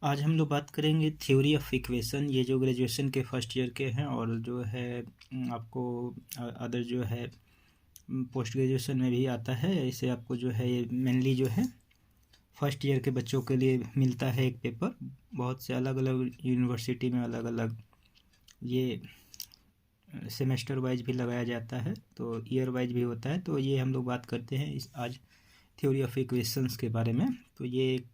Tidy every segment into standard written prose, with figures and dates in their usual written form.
आज हम लोग बात करेंगे थ्योरी ऑफ इक्वेशन। ये जो ग्रेजुएशन के फर्स्ट ईयर के हैं और जो है आपको अदर जो है पोस्ट ग्रेजुएशन में भी आता है। इसे आपको जो है ये मेनली जो है फर्स्ट ईयर के बच्चों के लिए मिलता है एक पेपर। बहुत से अलग अलग यूनिवर्सिटी में अलग अलग ये सेमेस्टर वाइज भी लगाया जाता है, तो ईयर वाइज भी होता है। तो ये हम लोग बात करते हैं इस आज थ्योरी ऑफ इक्वेशंस के बारे में। तो ये एक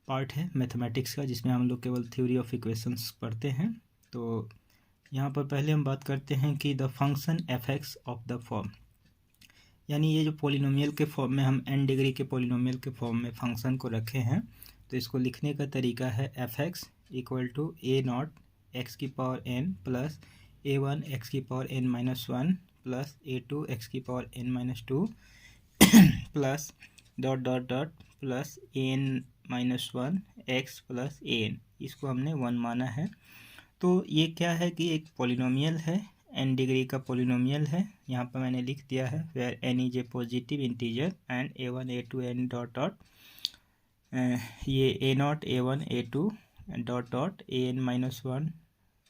पार्ट है मैथमेटिक्स का जिसमें हम लोग केवल थ्योरी ऑफ इक्वेशंस पढ़ते हैं। तो यहाँ पर पहले हम बात करते हैं कि the function F X of the form, यानी ये जो पोलिनोमियल के फॉर्म में हम n डिग्री के पोलिनोमियल के फॉर्म में फंक्शन को रखे हैं, तो इसको लिखने का तरीका है F x equal to A not X की power n plus A one X की power n minus one plus A two X की power n minus two plus dot dot dot plus N minus one x plus n, इसको हमने one माना है। तो ये क्या है कि एक पॉलिनोमियल है, n डिग्री का पॉलिनोमियल है। यहाँ पर मैंने लिख दिया है where n is a positive integer and a1 a2 n dot dot ये a0 a1 a2 dot dot an minus one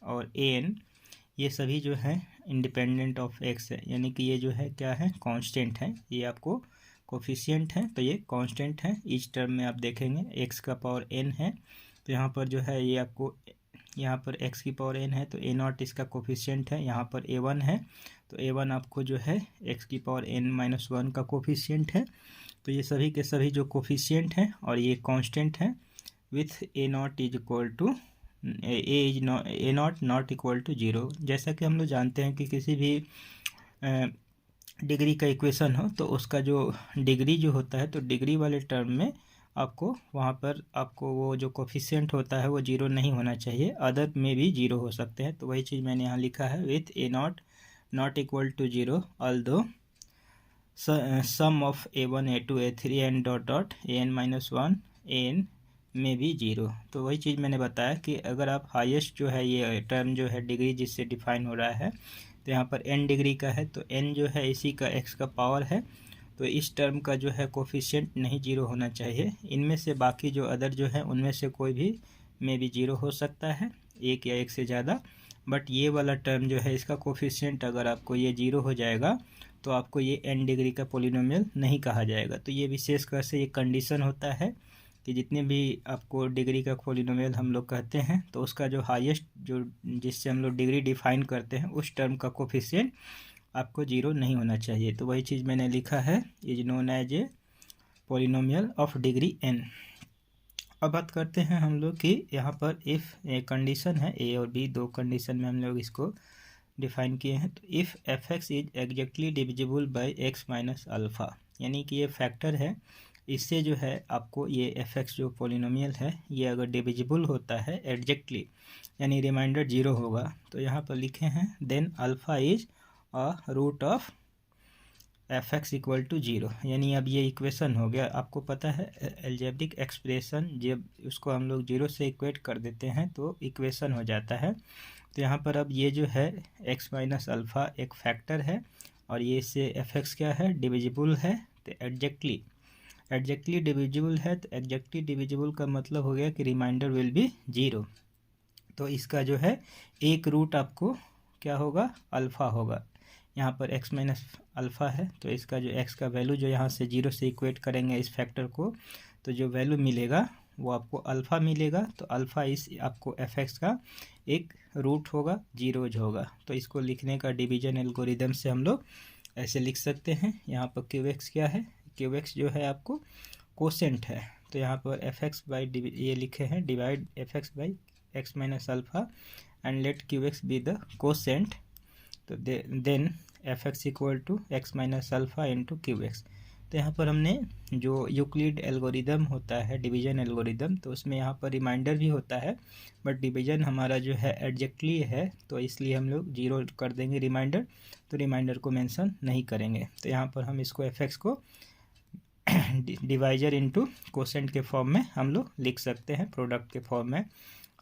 और an ये सभी जो है इंडिपेंडेंट ऑफ x है, यानी कि ये जो है क्या है, कांस्टेंट है। ये आपको कोफिशिएंट है, तो ये कांस्टेंट है। इस टर्म में आप देखेंगे x का पावर n है, तो यहाँ पर जो है ये आपको यहाँ पर x की पावर n है, तो a नॉट इसका कोफिशिएंट है। यहाँ पर a1 है, तो a1 आपको जो है x की पावर n माइनस वन का कोफिशिएंट है। तो ये सभी के सभी जो कोफिशिएंट हैं और ये कांस्टेंट है with a nought is equal to A nought not equal to zero. जैसा कि हम लोग जानते हैं कि किसी भी डिग्री का इक्वेशन हो तो उसका जो डिग्री जो होता है, तो डिग्री वाले टर्म में आपको वहाँ पर आपको वो जो कोफिशिएंट होता है वो जीरो नहीं होना चाहिए, अदर में भी जीरो हो सकते हैं। तो वही चीज़ मैंने यहाँ लिखा है with a nought not equal to zero although some of a1 a2 a3 n dot dot an minus one n में भी जीरो। तो वही चीज़ मैंने बताया कि अगर आप हाईएस्ट जो है ये टर्म जो है डिग्री जिससे डिफाइन हो रहा है, तो यहाँ पर n डिग्री का है, तो n जो है इसी का x का पावर है, तो इस टर्म का जो है कोफिशिएंट नहीं जीरो होना चाहिए। इनमें से बाकी जो अदर जो है उनमें से कोई भी में भी जीरो हो सकता है, एक या एक से ज़्यादा, बट ये वाला टर्म जो है इसका कोफिशिएंट अगर आपको ये जीरो हो जाएगा तो आपको ये n डिग्री का पोलिनोमियल नहीं कहा जाएगा। तो ये विशेषकर से ये कंडीशन होता है कि जितने भी आपको डिग्री का पोलिनोमियल हम लोग कहते हैं, तो उसका जो हाईएस्ट जो जिससे हम लोग डिग्री डिफाइन करते हैं उस टर्म का कोफिशिएंट आपको जीरो नहीं होना चाहिए। तो वही चीज़ मैंने लिखा है is known as a polynomial of degree n। अब बात करते हैं हम लोग कि यहाँ पर इफ़ एक कंडीशन है a और b, दो कंडीशन में हम लोग इसको डिफाइन किए हैं। तो if F x is exactly divisible by X minus alpha, यानी कि ये फैक्टर है, इससे जो है आपको ये एफ एक्स जो पोलिनोमियल है ये अगर डिविजिबल होता है एग्जैक्टली, यानी रिमाइंडर जीरो होगा, तो यहाँ पर लिखे हैं then alpha is a root of f x equal to zero. यानी अब ये इक्वेशन हो गया। आपको पता है एल्जेब्रिक एक्सप्रेशन जब उसको हम लोग जीरो से इक्वेट कर देते हैं तो इक्वेशन हो जाता है। तो यहाँ पर अब ये जो है x माइनस अल्फ़ा एक फैक्टर है और ये इससे एफ एक्स क्या है, डिविजिबल है। तो एग्जैक्टली डिविजिबल है, तो एग्जैक्टली डिविजिबल का मतलब हो गया कि रिमाइंडर विल बी जीरो। तो इसका जो है एक रूट आपको क्या होगा, अल्फ़ा होगा। यहाँ पर x माइनस अल्फ़ा है, तो इसका जो x का वैल्यू जो यहाँ से जीरो से इक्वेट करेंगे इस फैक्टर को, तो जो वैल्यू मिलेगा वो आपको अल्फ़ा मिलेगा। तो अल्फ़ा इस आपको एफ एक्स का एक रूट होगा, जीरोज होगा। तो इसको लिखने का डिवीजन एल्गोरिदम से हम लोग ऐसे लिख सकते हैं। यहाँ पर क्यू एक्स क्या है, क्यू एक्स जो है आपको कोसेंट है, तो यहाँ पर एफ एक्स बाई ये लिखे हैं divide F X by X minus alpha and let Q X be the quotient. तो then F x equal to X minus alpha into Q X. तो यहाँ पर हमने जो यूक्लिड एल्गोरिदम होता है डिवीजन एल्गोरिदम, तो उसमें यहाँ पर रिमाइंडर भी होता है, बट डिवीजन हमारा जो है एग्जैक्टली है, तो इसलिए हम लोग जीरो कर देंगे रिमाइंडर, तो रिमाइंडर को मेंशन नहीं करेंगे। तो यहाँ पर हम इसको एफ एक्स को डिवाइजर इनटू कोसेंट के फॉर्म में हम लोग लिख सकते हैं, प्रोडक्ट के फॉर्म में।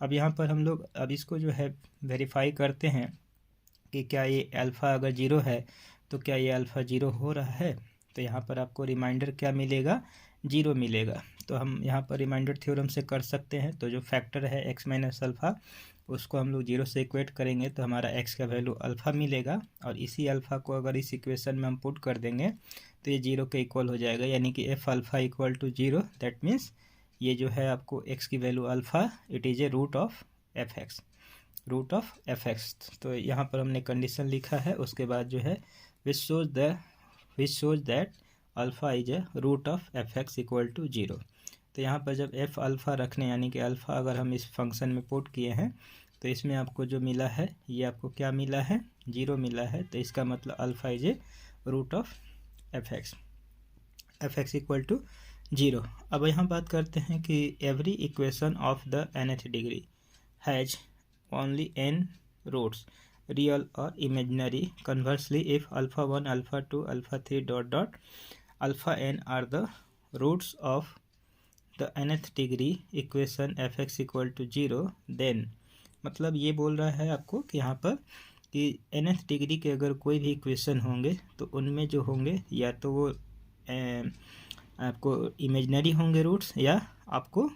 अब यहाँ पर हम लोग अब इसको जो है वेरीफाई करते हैं कि क्या ये अल्फ़ा अगर जीरो है तो क्या ये अल्फ़ा जीरो हो रहा है। तो यहाँ पर आपको रिमाइंडर क्या मिलेगा, जीरो मिलेगा। तो हम यहाँ पर रिमाइंडर थ्योरम से कर सकते हैं। तो जो फैक्टर है x माइनस अल्फ़ा, उसको हम लोग 0 से इक्वेट करेंगे तो हमारा x का वैल्यू अल्फ़ा मिलेगा, और इसी अल्फ़ा को अगर इस इक्वेशन में हम पुट कर देंगे तो ये 0 के इक्वल हो जाएगा, यानी कि f alpha equal to 0। That means ये जो है आपको x की value alpha, it is a root of f x. तो यहाँ पर हमने कंडीशन लिखा है, उसके बाद जो है which shows that alpha is a root of f x equal to 0। तो यहाँ पर जब एफ अल्फ़ा रखने, यानी कि अल्फ़ा अगर हम इस फंक्शन में पुट किए हैं तो इसमें आपको जो मिला है, ये आपको क्या मिला है, 0 मिला है। तो इसका मतलब alpha is a root of f x equal to 0। अब यहाँ बात करते हैं कि every equation of the nth degree has only n roots, real or imaginary. Conversely, if alpha 1, alpha 2, alpha 3 dot alpha n are the roots of the nth degree equation fx equal to 0, then मतलब ये बोल रहा है आपको कि यहाँ पर कि nth डिग्री के अगर कोई भी इक्वेशन होंगे तो उनमें जो होंगे या तो वो आपको इमेजनरी होंगे रूट्स, या आपको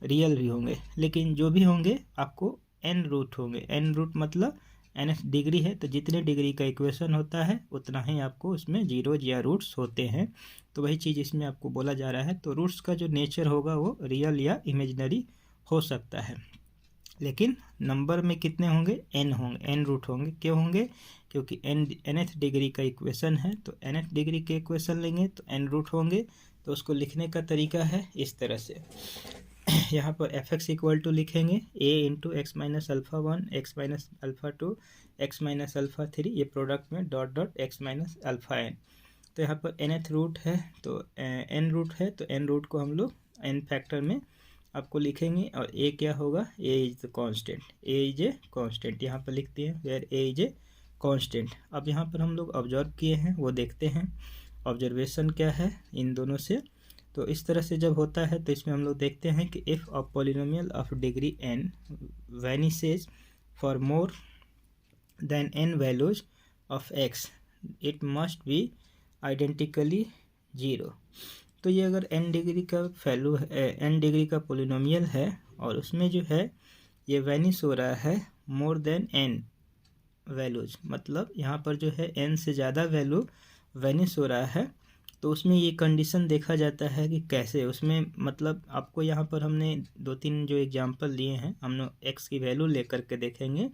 रियल भी होंगे, लेकिन जो भी होंगे आपको एन रूट होंगे। एन रूट मतलब nth डिग्री है तो जितने डिग्री का इक्वेशन होता है उतना ही आपको उसमें जीरोज या रूट्स होते हैं। तो वही चीज़ इसमें आपको बोला जा रहा है। तो रूट्स का जो नेचर होगा वो रियल या इमेजिनरी हो सकता है, लेकिन नंबर में कितने होंगे, एन होंगे, एन रूट होंगे। क्यों होंगे, क्योंकि nth डिग्री का इक्वेशन है, तो nth डिग्री के इक्वेशन लेंगे तो एन रूट होंगे। तो उसको लिखने का तरीका है इस तरह से, यहाँ पर एफ एक्स इक्वल टू लिखेंगे a into x minus alpha 1, x minus alpha 2, x minus alpha 3, ये प्रोडक्ट में dot dot x minus alpha n। तो यहाँ पर nth रूट है तो n रूट है, तो n रूट को हम लोग n फैक्टर में आपको लिखेंगे, और a क्या होगा, a is the constant, a is a constant यहाँ पर लिखते हैं, where a is a constant. अब यहाँ पर हम लोग ऑब्जर्व किए हैं वो देखते हैं ऑब्जर्वेशन क्या है इन दोनों से। तो इस तरह से जब होता है तो इसमें हम लोग देखते हैं कि if a polynomial of degree n vanishes for more than n values of x, it must be identically 0। तो ये अगर n डिग्री का वैल्यू है, n डिग्री का पॉलिनोमियल है और उसमें जो है ये वैनिश हो रहा है मोर देन n वैल्यूज, मतलब यहाँ पर जो है n से ज़्यादा वैल्यू वैनिश हो रहा है, तो उसमें ये कंडीशन देखा जाता है कि कैसे उसमें, मतलब आपको यहाँ पर हमने 2-3 जो एग्जांपल लिए हैं, हम लोग एक्स की वैल्यू लेकर के देखेंगे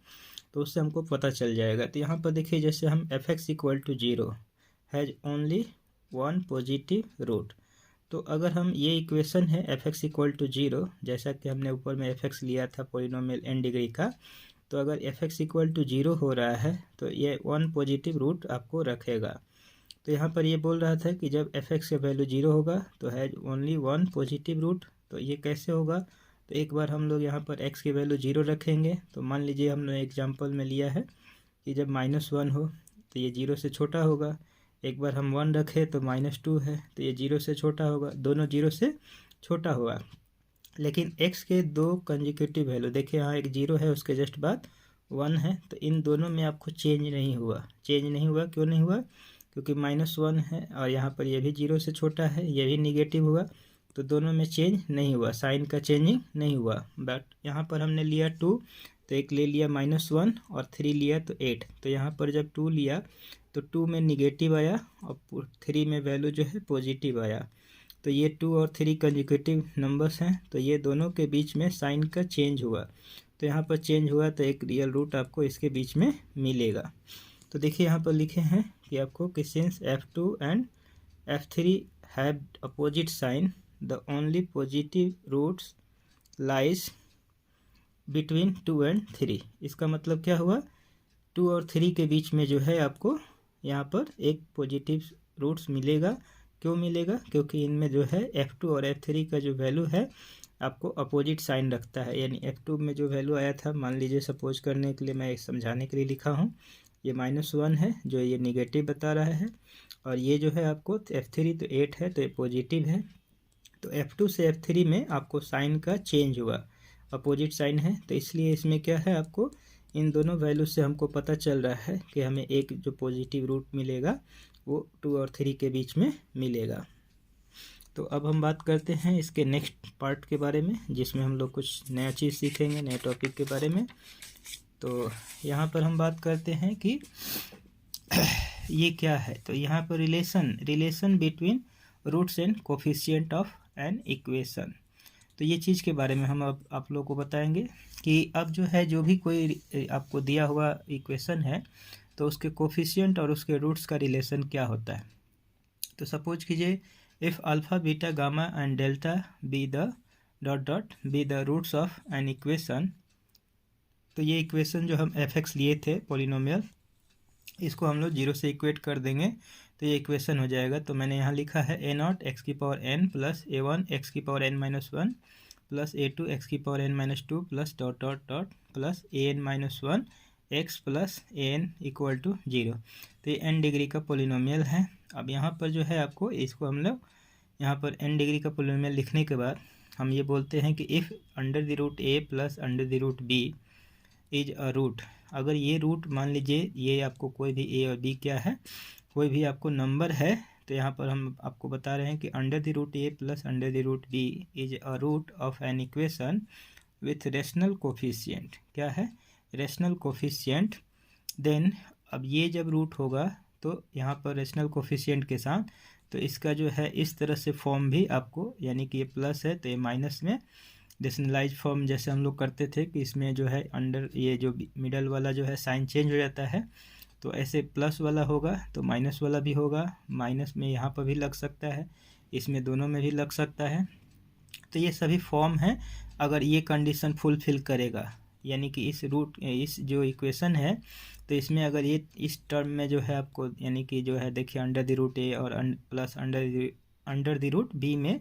तो उससे हमको पता चल जाएगा। तो यहाँ पर देखिए, जैसे हम f x equal to 0 has only 1 positive root. तो अगर हम ये इक्वेशन है एफ एक्स इक्वल टू 0, जैसा कि हमने ऊपर में एफ एक्स लिया था पॉलिनोमियल n डिग्री का, तो अगर एफ एक्स इक्वल टू 0 हो रहा है तो ये 1 पॉजिटिव रूट आपको रखेगा। तो यहाँ पर ये बोल रहा था कि जब एफ एक्स का वैल्यू 0 होगा तो हैज़ ओनली 1 पॉजिटिव रूट। तो ये कैसे होगा, तो एक बार हम लोग यहाँ पर x की वैल्यू 0 रखेंगे। तो मान लीजिए हमने एग्जांपल में लिया है कि जब -1 हो तो ये 0 से छोटा होगा। एक बार हम 1 रखें तो -2 है तो ये 0 से छोटा होगा, दोनों 0 से छोटा होगा। लेकिन x के दो कंजिक्यूटिव वैल्यू देखिए, यहाँ एक 0 है उसके जस्ट बाद 1 है, तो इन दोनों में आपको चेंज नहीं हुआ। क्यों नहीं हुआ, क्योंकि -1 है और यहाँ पर ये भी 0 से छोटा है, ये भी निगेटिव हुआ, तो दोनों में चेंज नहीं हुआ, साइन का चेंजिंग नहीं हुआ। बट यहाँ पर हमने लिया 2, तो एक ले लिया -1 और 3 लिया तो 8। तो यहाँ पर जब 2 लिया तो 2 में निगेटिव आया और 3 में वैल्यू जो है पॉजिटिव आया। तो ये 2 और 3 कंजिक्यूटिव नंबर्स हैं, तो ये दोनों के बीच में साइन का चेंज हुआ। तो यहाँ पर चेंज हुआ तो एक रियल रूट आपको इसके बीच में मिलेगा। तो देखिए यहाँ पर लिखे हैं कि आपको कि since f2 and f3 have opposite sign, the only positive roots lies between 2 and 3। इसका मतलब क्या हुआ, 2 और 3 के बीच में जो है आपको यहाँ पर एक पॉजिटिव रूट्स मिलेगा। क्यों मिलेगा, क्योंकि इनमें जो है f2 और f3 का जो वैल्यू है आपको अपोजिट साइन रखता है। यानी f2 में जो वैल्यू आया था, मान लीजिए सपोज करने के लिए मैं समझाने के लिए लिखा हूँ, ये -1 है जो ये निगेटिव बता रहा है, और ये जो है आपको f3 तो 8 है तो ये पॉजिटिव है। तो f2 से f3 में आपको साइन का चेंज हुआ, अपोजिट साइन है, तो इसलिए इसमें क्या है, आपको इन दोनों वैल्यू से हमको पता चल रहा है कि हमें एक जो पॉजिटिव रूट मिलेगा वो 2 और 3 के बीच में मिलेगा। तो अब हम बात करते हैं इसके नेक्स्ट पार्ट के बारे में, जिसमें हम लोग कुछ नया चीज़ सीखेंगे, नए टॉपिक के बारे में। तो यहाँ पर हम बात करते हैं कि ये क्या है। तो यहाँ पर relation between roots and coefficient of an equation. तो ये चीज़ के बारे में हम अब आप लोगों को बताएंगे कि अब जो है, जो भी कोई आपको दिया हुआ इक्वेशन है तो उसके कोफिशिएंट और उसके रूट्स का रिलेशन क्या होता है। तो सपोज कीजिए, if alpha beta gamma and delta be the be the roots of an equation. तो ये इक्वेशन जो हम एफ एक्स लिए थे पॉलिनोमियल, इसको हम लोग जीरो से इक्वेट कर देंगे तो ये इक्वेशन हो जाएगा। तो मैंने यहाँ लिखा है ए नॉट एक्स की power N plus A one X की power N minus one plus A two X की power N minus two plus dot dot dot plus A N minus one x plus A N equal to zero. तो ये N degree का polynomial है। अब यहाँ पर जो है आपको इसको हम लोग यहाँ पर एन डिग्री का पोलिनोमियल लिखने के बाद हम ये बोलते हैं कि if under the root a plus under the root b is a root. अगर ये रूट मान लीजिए ये आपको कोई भी ए और बी क्या है, कोई भी आपको नंबर है, तो यहाँ पर हम आपको बता रहे हैं कि under the root a plus under the root b is a root of an equation with rational coefficient. क्या है? Rational coefficient. देन अब ये जब रूट होगा तो यहाँ पर रेशनल कोफिशिएंट के साथ, तो इसका जो है इस तरह से फॉर्म भी आपको, यानी कि ये प्लस है तो ये माइनस में डेसिमलाइज फॉर्म जैसे हम लोग करते थे कि इसमें जो है अंडर ये जो मिडल वाला जो है साइन चेंज हो जाता है, तो ऐसे प्लस वाला होगा तो माइनस वाला भी होगा, माइनस में यहाँ पर भी लग सकता है, इसमें दोनों में भी लग सकता है। तो ये सभी फॉर्म है अगर ये कंडीशन फुलफिल करेगा, यानी कि इस जो इक्वेशन है तो इसमें अगर ये इस टर्म में जो है आपको, यानी कि जो है देखिए अंडर द रूट ए और plus under the root b में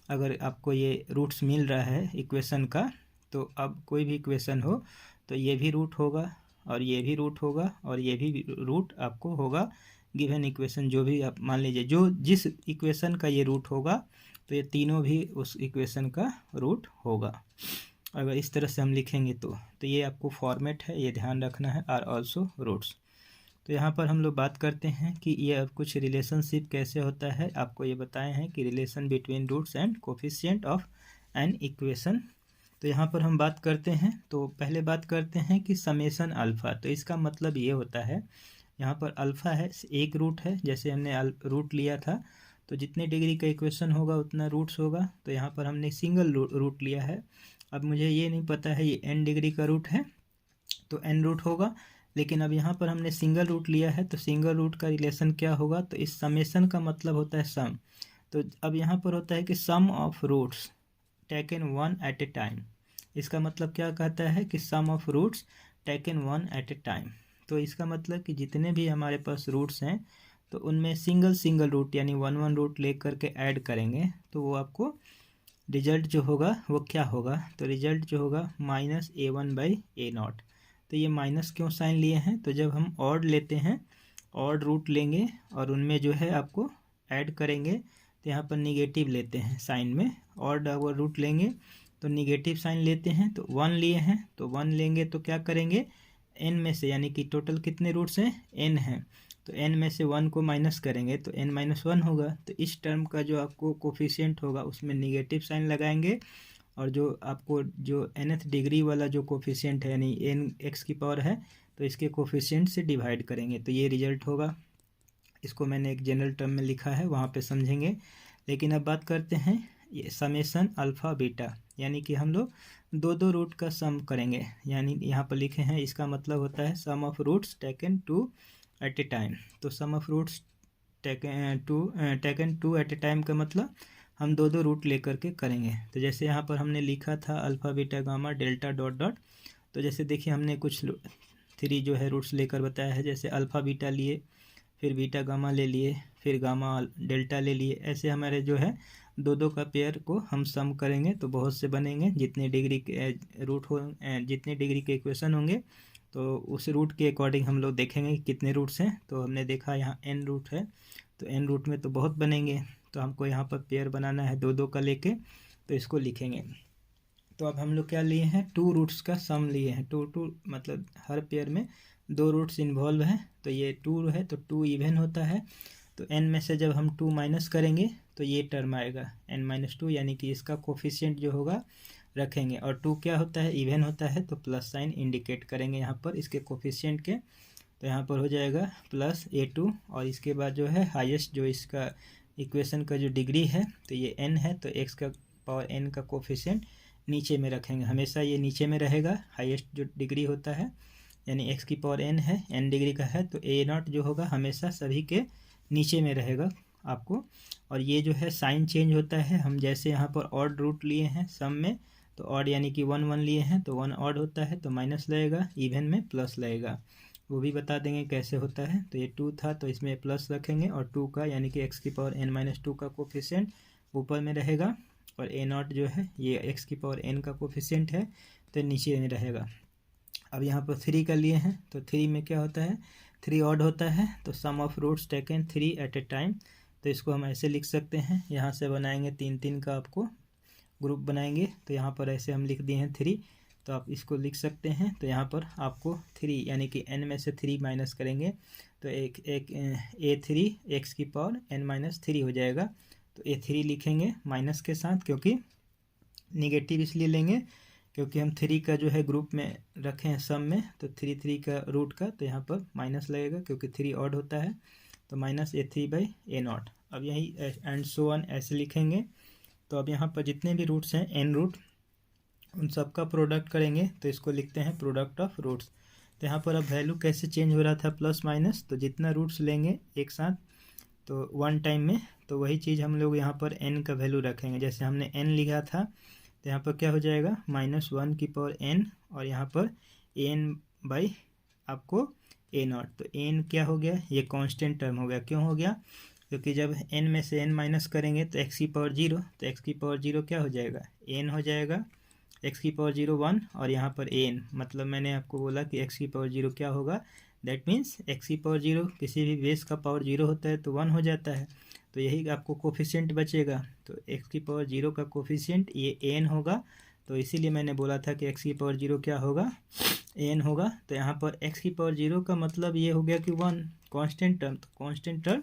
अगर आपको ये रूट्स मिल रहा है इक्वेशन का, तो अब कोई भी इक्वेशन हो तो ये भी रूट होगा और ये भी रूट होगा और ये भी रूट आपको होगा गिवन इक्वेशन। जो भी आप मान लीजिए जो जिस इक्वेशन का ये रूट होगा तो ये तीनों भी उस इक्वेशन का रूट होगा। अगर इस तरह से हम लिखेंगे तो ये आपको फॉर्मेट है, ये ध्यान रखना है, आर ऑल्सो रूट्स। तो यहाँ पर हम लोग बात करते हैं कि ये कुछ रिलेशनशिप कैसे होता है। आपको ये बताए हैं कि relation between roots and coefficient of an equation. तो यहाँ पर हम बात करते हैं, तो पहले बात करते हैं कि समेशन अल्फ़ा। तो इसका मतलब ये होता है, यहाँ पर अल्फ़ा है, एक रूट है, जैसे हमने रूट लिया था तो जितने डिग्री का इक्वेशन होगा उतना रूट्स होगा। तो यहाँ पर हमने सिंगल रूट लिया है। अब मुझे ये नहीं पता है ये n डिग्री का रूट है तो n रूट होगा, लेकिन अब यहाँ पर हमने सिंगल रूट लिया है तो सिंगल रूट का रिलेशन क्या होगा, तो इस समेशन का मतलब होता है सम। तो अब यहाँ पर होता है कि sum of roots taken one at a time. इसका मतलब क्या कहता है कि sum of roots taken one at a time. तो इसका मतलब कि जितने भी हमारे पास रूट्स हैं तो उनमें सिंगल रूट यानी वन रूट ले करके ऐड करेंगे तो वो आपको रिजल्ट जो होगा वो क्या होगा, तो रिजल्ट जो होगा minus A one by A not. तो ये माइनस क्यों साइन लिए हैं, तो जब हम ऑड लेते हैं, ऑड रूट लेंगे और उनमें जो है आपको ऐड करेंगे तो यहाँ पर निगेटिव लेते हैं साइन में। ऑड अगर रूट लेंगे तो निगेटिव साइन लेते हैं, तो वन लिए हैं तो वन लेंगे तो क्या करेंगे, एन में से, यानी कि टोटल कितने रूट्स हैं, एन हैं, तो n में से 1 को माइनस करेंगे तो n माइनस वन होगा। तो इस टर्म का जो आपको कोफिशिएंट होगा उसमें निगेटिव साइन लगाएंगे और जो आपको जो nth डिग्री वाला जो कोफिशिएंट है यानी n x की पावर है तो इसके कोफिशिएंट से डिवाइड करेंगे तो ये रिजल्ट होगा। इसको मैंने एक जनरल टर्म में लिखा है, वहाँ पे समझेंगे। लेकिन अब बात करते हैं ये समेशन अल्फ़ा बीटा, यानी कि हम लोग दो रूट का सम करेंगे, यानी यहाँ पर लिखे हैं, इसका मतलब होता है sum of roots taken two at a time. तो sum of roots taken two at a time का मतलब हम दो रूट लेकर के करेंगे। तो जैसे यहाँ पर हमने लिखा था alpha beta gamma delta dot dot, तो जैसे देखिए हमने कुछ 3 जो है रूट्स लेकर बताया है, जैसे अल्फ़ा बीटा लिए, फिर बीटा गामा ले लिए, फिर गामा डेल्टा ले लिए, ऐसे हमारे जो है दो का पेयर को हम सम करेंगे तो बहुत से बनेंगे। जितने डिग्री के रूट हो, जितने डिग्री के इक्वेशन होंगे तो उस रूट के अकॉर्डिंग हम लोग देखेंगे कि कितने रूट्स हैं। तो हमने देखा यहाँ n रूट है तो n रूट में तो बहुत बनेंगे, तो हमको यहाँ पर पेयर बनाना है दो का लेके, तो इसको लिखेंगे। तो अब हम लोग क्या लिए हैं, 2 रूट्स का सम लिए हैं। 2 मतलब हर पेयर में 2 रूट्स इन्वॉल्व हैं, तो ये 2 है तो 2 इवन होता है। तो n में से जब हम 2 माइनस करेंगे तो ये टर्म आएगा n-2, यानी कि इसका कोफिशिएंट जो होगा रखेंगे। और 2 क्या होता है, इवन होता है, तो प्लस साइन इंडिकेट करेंगे यहाँ पर इसके कोफिशिएंट के। तो यहाँ पर हो जाएगा प्लस a2, और इसके बाद जो है हाईएस्ट जो इसका इक्वेशन का जो डिग्री है तो ये n है, तो x का पावर n का कोफिशिएंट नीचे में रखेंगे, हमेशा ये नीचे में रहेगा। हाईएस्ट जो डिग्री होता है यानी x की पावर n है, n डिग्री का है, तो a0 जो होगा हमेशा सभी के नीचे में रहेगा आपको। और ये जो है साइन चेंज होता है, हम जैसे यहाँ पर ऑड रूट लिए हैं सम में, तो ऑड यानी कि 1 1 लिए हैं तो 1 ऑड होता है तो माइनस लगेगा, इवन में प्लस लगेगा, वो भी बता देंगे कैसे होता है। तो ये 2 था तो इसमें प्लस रखेंगे, और 2 का यानी कि x की पावर n-2 का कोफिशिएंट ऊपर में रहेगा, और a0 जो है ये x की पावर n का कोफिशिएंट है तो नीचे में रहेगा। अब यहाँ पर 3 का लिए हैं तो 3 में क्या होता है, 3 ऑड होता है, तो sum of roots taken 3 at a time, तो इसको हम ऐसे लिख सकते हैं। यहाँ से बनाएंगे 3 3 का आपको ग्रुप बनाएंगे, तो यहाँ पर ऐसे हम लिख दिए हैं 3, तो आप इसको लिख सकते हैं। तो यहाँ पर आपको 3 यानी कि n में से 3 माइनस करेंगे तो एक a3 x की पावर n-3 हो जाएगा। तो a3 लिखेंगे माइनस के साथ, क्योंकि निगेटिव इसलिए लेंगे क्योंकि हम 3 का जो है ग्रुप में रखे हैं सम में, तो 3 का रूट का, तो यहाँ पर माइनस लगेगा क्योंकि 3 ऑड होता है, तो माइनस a3/a0। अब यही एंड सो ऑन ऐसे लिखेंगे। तो अब यहाँ पर जितने भी रूट्स हैं n रूट, उन सब का प्रोडक्ट करेंगे, तो इसको लिखते हैं प्रोडक्ट ऑफ रूट्स। तो यहाँ पर अब वैल्यू कैसे चेंज हो रहा था, प्लस माइनस, तो जितना रूट्स लेंगे एक साथ तो वन टाइम में, तो वही चीज़ हम लोग यहाँ पर n का वैल्यू रखेंगे। जैसे हमने n लिखा था तो यहाँ पर क्या हो जाएगा, -1 की पावर n, और यहाँ पर n आपको a0। तो n क्या हो गया, ये कांस्टेंट टर्म हो गया। क्यों हो गया, क्योंकि जब n में से n माइनस करेंगे तो x की पावर 0, तो x की पावर 0 क्या हो जाएगा, n हो जाएगा, x की पावर 0 1, और यहाँ पर an, मतलब मैंने आपको बोला कि x की पावर 0 क्या होगा, दैट मीन्स x की पावर 0 किसी भी बेस का पावर 0 होता है तो 1 हो जाता है, तो यही आपको कोफिशिएंट बचेगा। तो x की पावर 0 का कोफिशिएंट ये n होगा, तो इसीलिए मैंने बोला था कि x की पावर 0 क्या होगा, n होगा। तो यहाँ पर x की पावर 0 का मतलब ये हो गया कि 1 कांस्टेंट टर्म, तो कांस्टेंट टर्म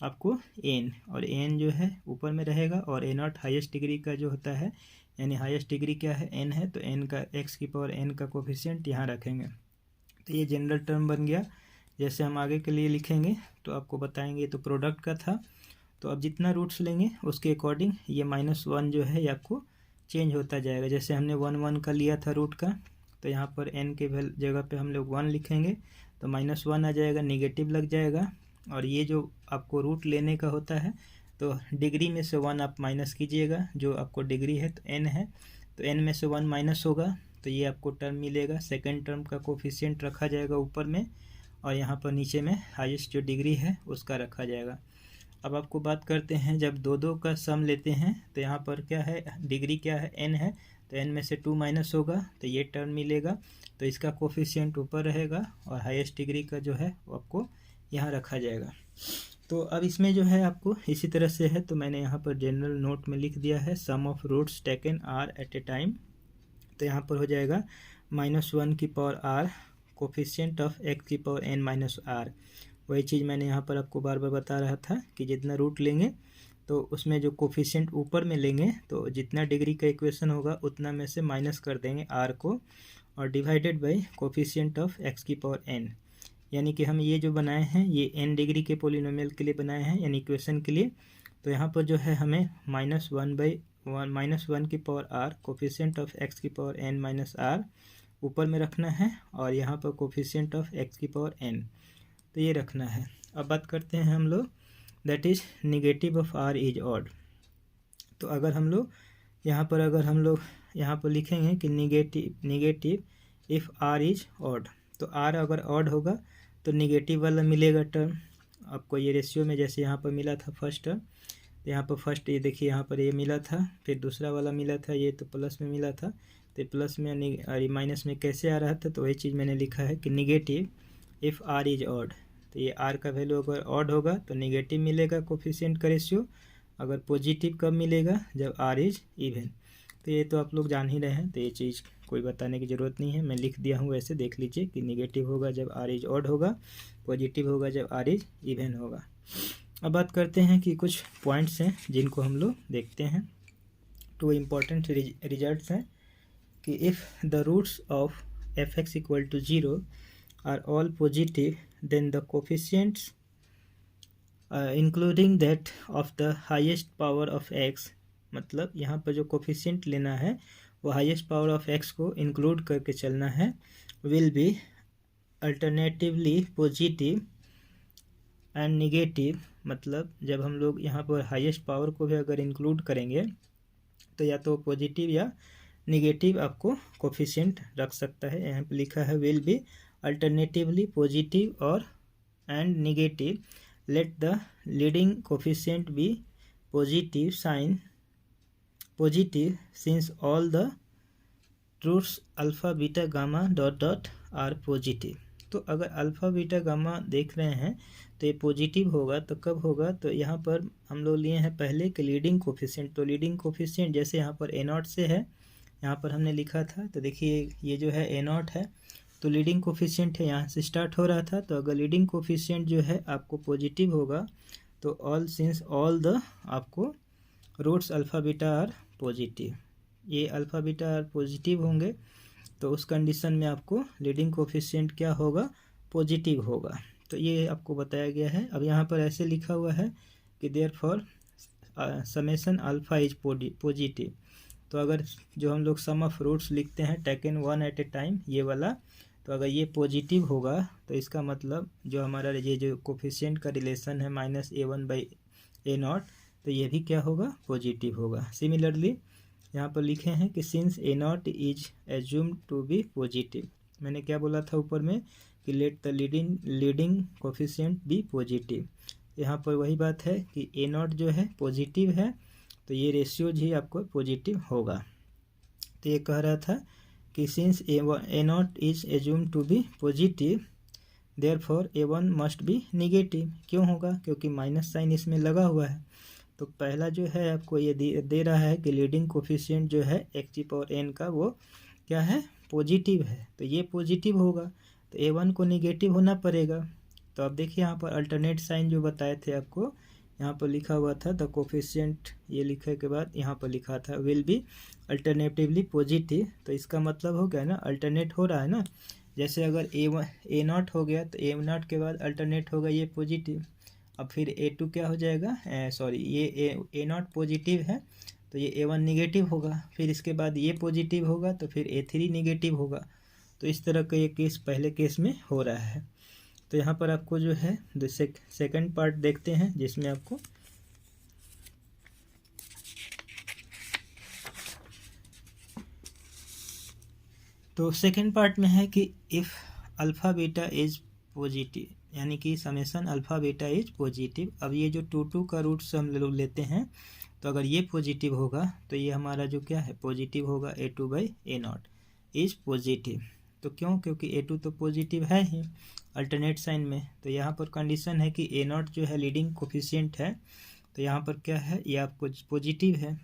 आपको n, और n जो है ऊपर में रहेगा, और a0 हाईएस्ट डिग्री का जो होता है, यानी हाईएस्ट डिग्री क्या है, n है, तो n का x की पावर n का कोफिशिएंट यहाँ रखेंगे। तो ये जनरल टर्म बन गया। जैसे हम आगे के लिए लिखेंगे तो आपको बताएंगे, तो प्रोडक्ट का था, तो अब जितना रूट्स लेंगे उसके अकॉर्डिंग ये -1 जो है ये आपको चेंज होता जाएगा। जैसे हमने 1 1 का लिया था रूट का, तो यहाँ पर n के जगह पे हम लोग 1 लिखेंगे, तो -1 आ जाएगा, निगेटिव लग जाएगा। और ये जो आपको रूट लेने का होता है तो डिग्री में से 1 आप माइनस कीजिएगा, जो आपको डिग्री है तो n है, तो n में से 1 माइनस होगा तो ये आपको टर्म मिलेगा। सेकंड टर्म का कोफिशिएंट रखा जाएगा ऊपर में, और यहाँ पर नीचे में हाईएस्ट जो डिग्री है उसका रखा जाएगा। अब आपको बात करते हैं, जब दो का सम लेते हैं तो यहाँ पर क्या है, डिग्री क्या है, n है, तो n में से 2 माइनस होगा तो ये टर्म मिलेगा, तो इसका कोफिशिएंट ऊपर रहेगा, और हाईएस्ट डिग्री का जो है वो आपको यहाँ रखा जाएगा। तो अब इसमें जो है आपको इसी तरह से है, तो मैंने यहाँ पर जनरल नोट में लिख दिया है sum of roots taken r at a time. तो यहाँ पर हो जाएगा -1 की power r coefficient of x की पावर n-r। वही चीज़ मैंने यहाँ पर आपको बार बार बता रहा था कि जितना रूट लेंगे तो उसमें जो कोफिशिएंट ऊपर में लेंगे, तो जितना डिग्री का इक्वेशन होगा उतना में से माइनस कर देंगे r को, और divided by coefficient of x की पावर n। यानी कि हम ये जो बनाए हैं ये n डिग्री के पोलिनोमियल के लिए बनाए हैं, यानी इक्वेशन के लिए। तो यहाँ पर जो है हमें -1 की power r coefficient of x की पावर n-r ऊपर में रखना है, और यहाँ पर कोफिशिएंट ऑफ x की पावर n, तो ये रखना है। अब बात करते हैं हम लोग, that is negative of r is odd. तो अगर हम लोग यहाँ पर लिखेंगे कि negative if r is odd, तो r अगर ऑड होगा तो निगेटिव वाला मिलेगा टर्म आपको ये रेशियो में, जैसे यहाँ पर मिला था फर्स्ट टर्म, तो यहाँ पर फर्स्ट ये देखिए यहाँ पर ये मिला था, फिर दूसरा वाला मिला था ये तो प्लस में मिला था, तो प्लस में माइनस में कैसे आ रहा था, तो वही चीज़ मैंने लिखा है कि negative if r is odd. तो ये r का वैल्यू अगर ऑड होगा तो निगेटिव मिलेगा कोफिशिएंट का रेशियो, अगर पॉजिटिव कब मिलेगा, जब r इज इवन। तो ये तो आप लोग जान ही रहे हैं, तो ये चीज़ कोई बताने की ज़रूरत नहीं है, मैं लिख दिया हूँ वैसे, देख लीजिए कि निगेटिव होगा जब r इज ऑड होगा, पॉजिटिव होगा जब r इज इवन होगा। अब बात करते हैं कि कुछ पॉइंट्स हैं जिनको हम लोग देखते हैं। टू इम्पॉर्टेंट रिजल्ट्स हैं कि if the roots of f x equal to 0 are all positive then the coefficients including that of the highest power of x, मतलब यहाँ पर जो कोफिशिएंट लेना है वो हाईएस्ट पावर ऑफ एक्स को इंक्लूड करके चलना है, will be alternatively positive and negative. मतलब जब हम लोग यहाँ पर हाईएस्ट पावर को भी अगर इंक्लूड करेंगे तो या तो पॉजिटिव या निगेटिव आपको कोफिशिएंट रख सकता है। यहाँ पे लिखा है विल बी अल्टरनेटिवली पॉजिटिव और and negative, let the leading coefficient be positive sign positive since all the roots alpha beta gamma dot dot are positive. तो अगर अल्फ़ा बीटा गामा देख रहे हैं तो ये पॉजिटिव होगा, तो कब होगा, तो यहाँ पर हम लोग लिए हैं पहले कि लीडिंग कोफिशिएंट। तो लीडिंग कोफिशिएंट जैसे यहाँ पर ए नॉट से है, यहाँ पर हमने लिखा था, तो देखिए ये जो है ए नॉट है, तो लीडिंग कोफिशिएंट है, यहाँ से स्टार्ट हो रहा था। तो अगर लीडिंग कोफिशिएंट जो है आपको पॉजिटिव होगा तो ऑल सिंस ऑल द आपको roots alpha beta are positive, ये अल्फ़ा बीटा आर पॉजिटिव होंगे, तो उस कंडीशन में आपको लीडिंग कोफिशिएंट क्या होगा, पॉजिटिव होगा। तो ये आपको बताया गया है। अब यहाँ पर ऐसे लिखा हुआ है कि therefore summation alpha is positive. तो अगर जो हम लोग सम ऑफ रूट्स लिखते हैं taken one at a time, ये वाला, तो अगर ये पॉजिटिव होगा तो इसका मतलब जो हमारा ये जो कोफिशिएंट का रिलेशन है -a1/a0, तो ये भी क्या होगा, पॉजिटिव होगा। सिमिलरली यहाँ पर लिखे हैं कि since a0 is assumed to be positive, मैंने क्या बोला था ऊपर में कि let the leading coefficient be positive. यहाँ पर वही बात है कि a0 जो है पॉजिटिव है, तो ये रेशियोज ही आपको पॉजिटिव होगा। तो ये कह रहा था कि since a0 is assumed to be positive therefore a1 must be negative. क्यों होगा, क्योंकि माइनस साइन इसमें लगा हुआ है। तो पहला जो है आपको ये दे रहा है कि लीडिंग कोफिशिएंट जो है x⁴n का वो क्या है, पॉजिटिव है, तो ये पॉजिटिव होगा, तो a1 को निगेटिव होना पड़ेगा। तो आप देखिए यहाँ पर अल्टरनेट साइन जो बताए थे आपको, यहाँ पर लिखा हुआ था द कोफिशिएंट, ये लिखे के बाद यहाँ पर लिखा था विल बी अल्टरनेटिवली पॉजिटिव। तो इसका मतलब हो गया ना, अल्टरनेट हो रहा है ना, जैसे अगर a0 हो गया तो a0 के बाद अल्टरनेट होगा ये पॉजिटिव। अब फिर a2 क्या हो जाएगा, सॉरी ये a0 पॉजिटिव है तो ये a1 निगेटिव होगा, फिर इसके बाद ये पॉजिटिव होगा तो फिर a3 निगेटिव होगा। तो इस तरह का ये केस पहले केस में हो रहा है। तो यहाँ पर आपको जो है सेकंड पार्ट देखते हैं जिसमें आपको तो सेकंड पार्ट में है कि if alpha beta is positive, यानी कि summation alpha beta is positive. अब ये जो 2 का रूट्स हम लोग लेते हैं, तो अगर ये पॉजिटिव होगा तो ये हमारा जो क्या है, पॉजिटिव होगा, a2/a0 इज पॉजिटिव। तो क्यों, क्योंकि a2 तो पॉजिटिव है ही अल्टरनेट साइन में। तो यहाँ पर कंडीशन है कि a0 जो है लीडिंग कोफिशिएंट है, तो यहाँ पर क्या है, ये आपको पॉजिटिव है,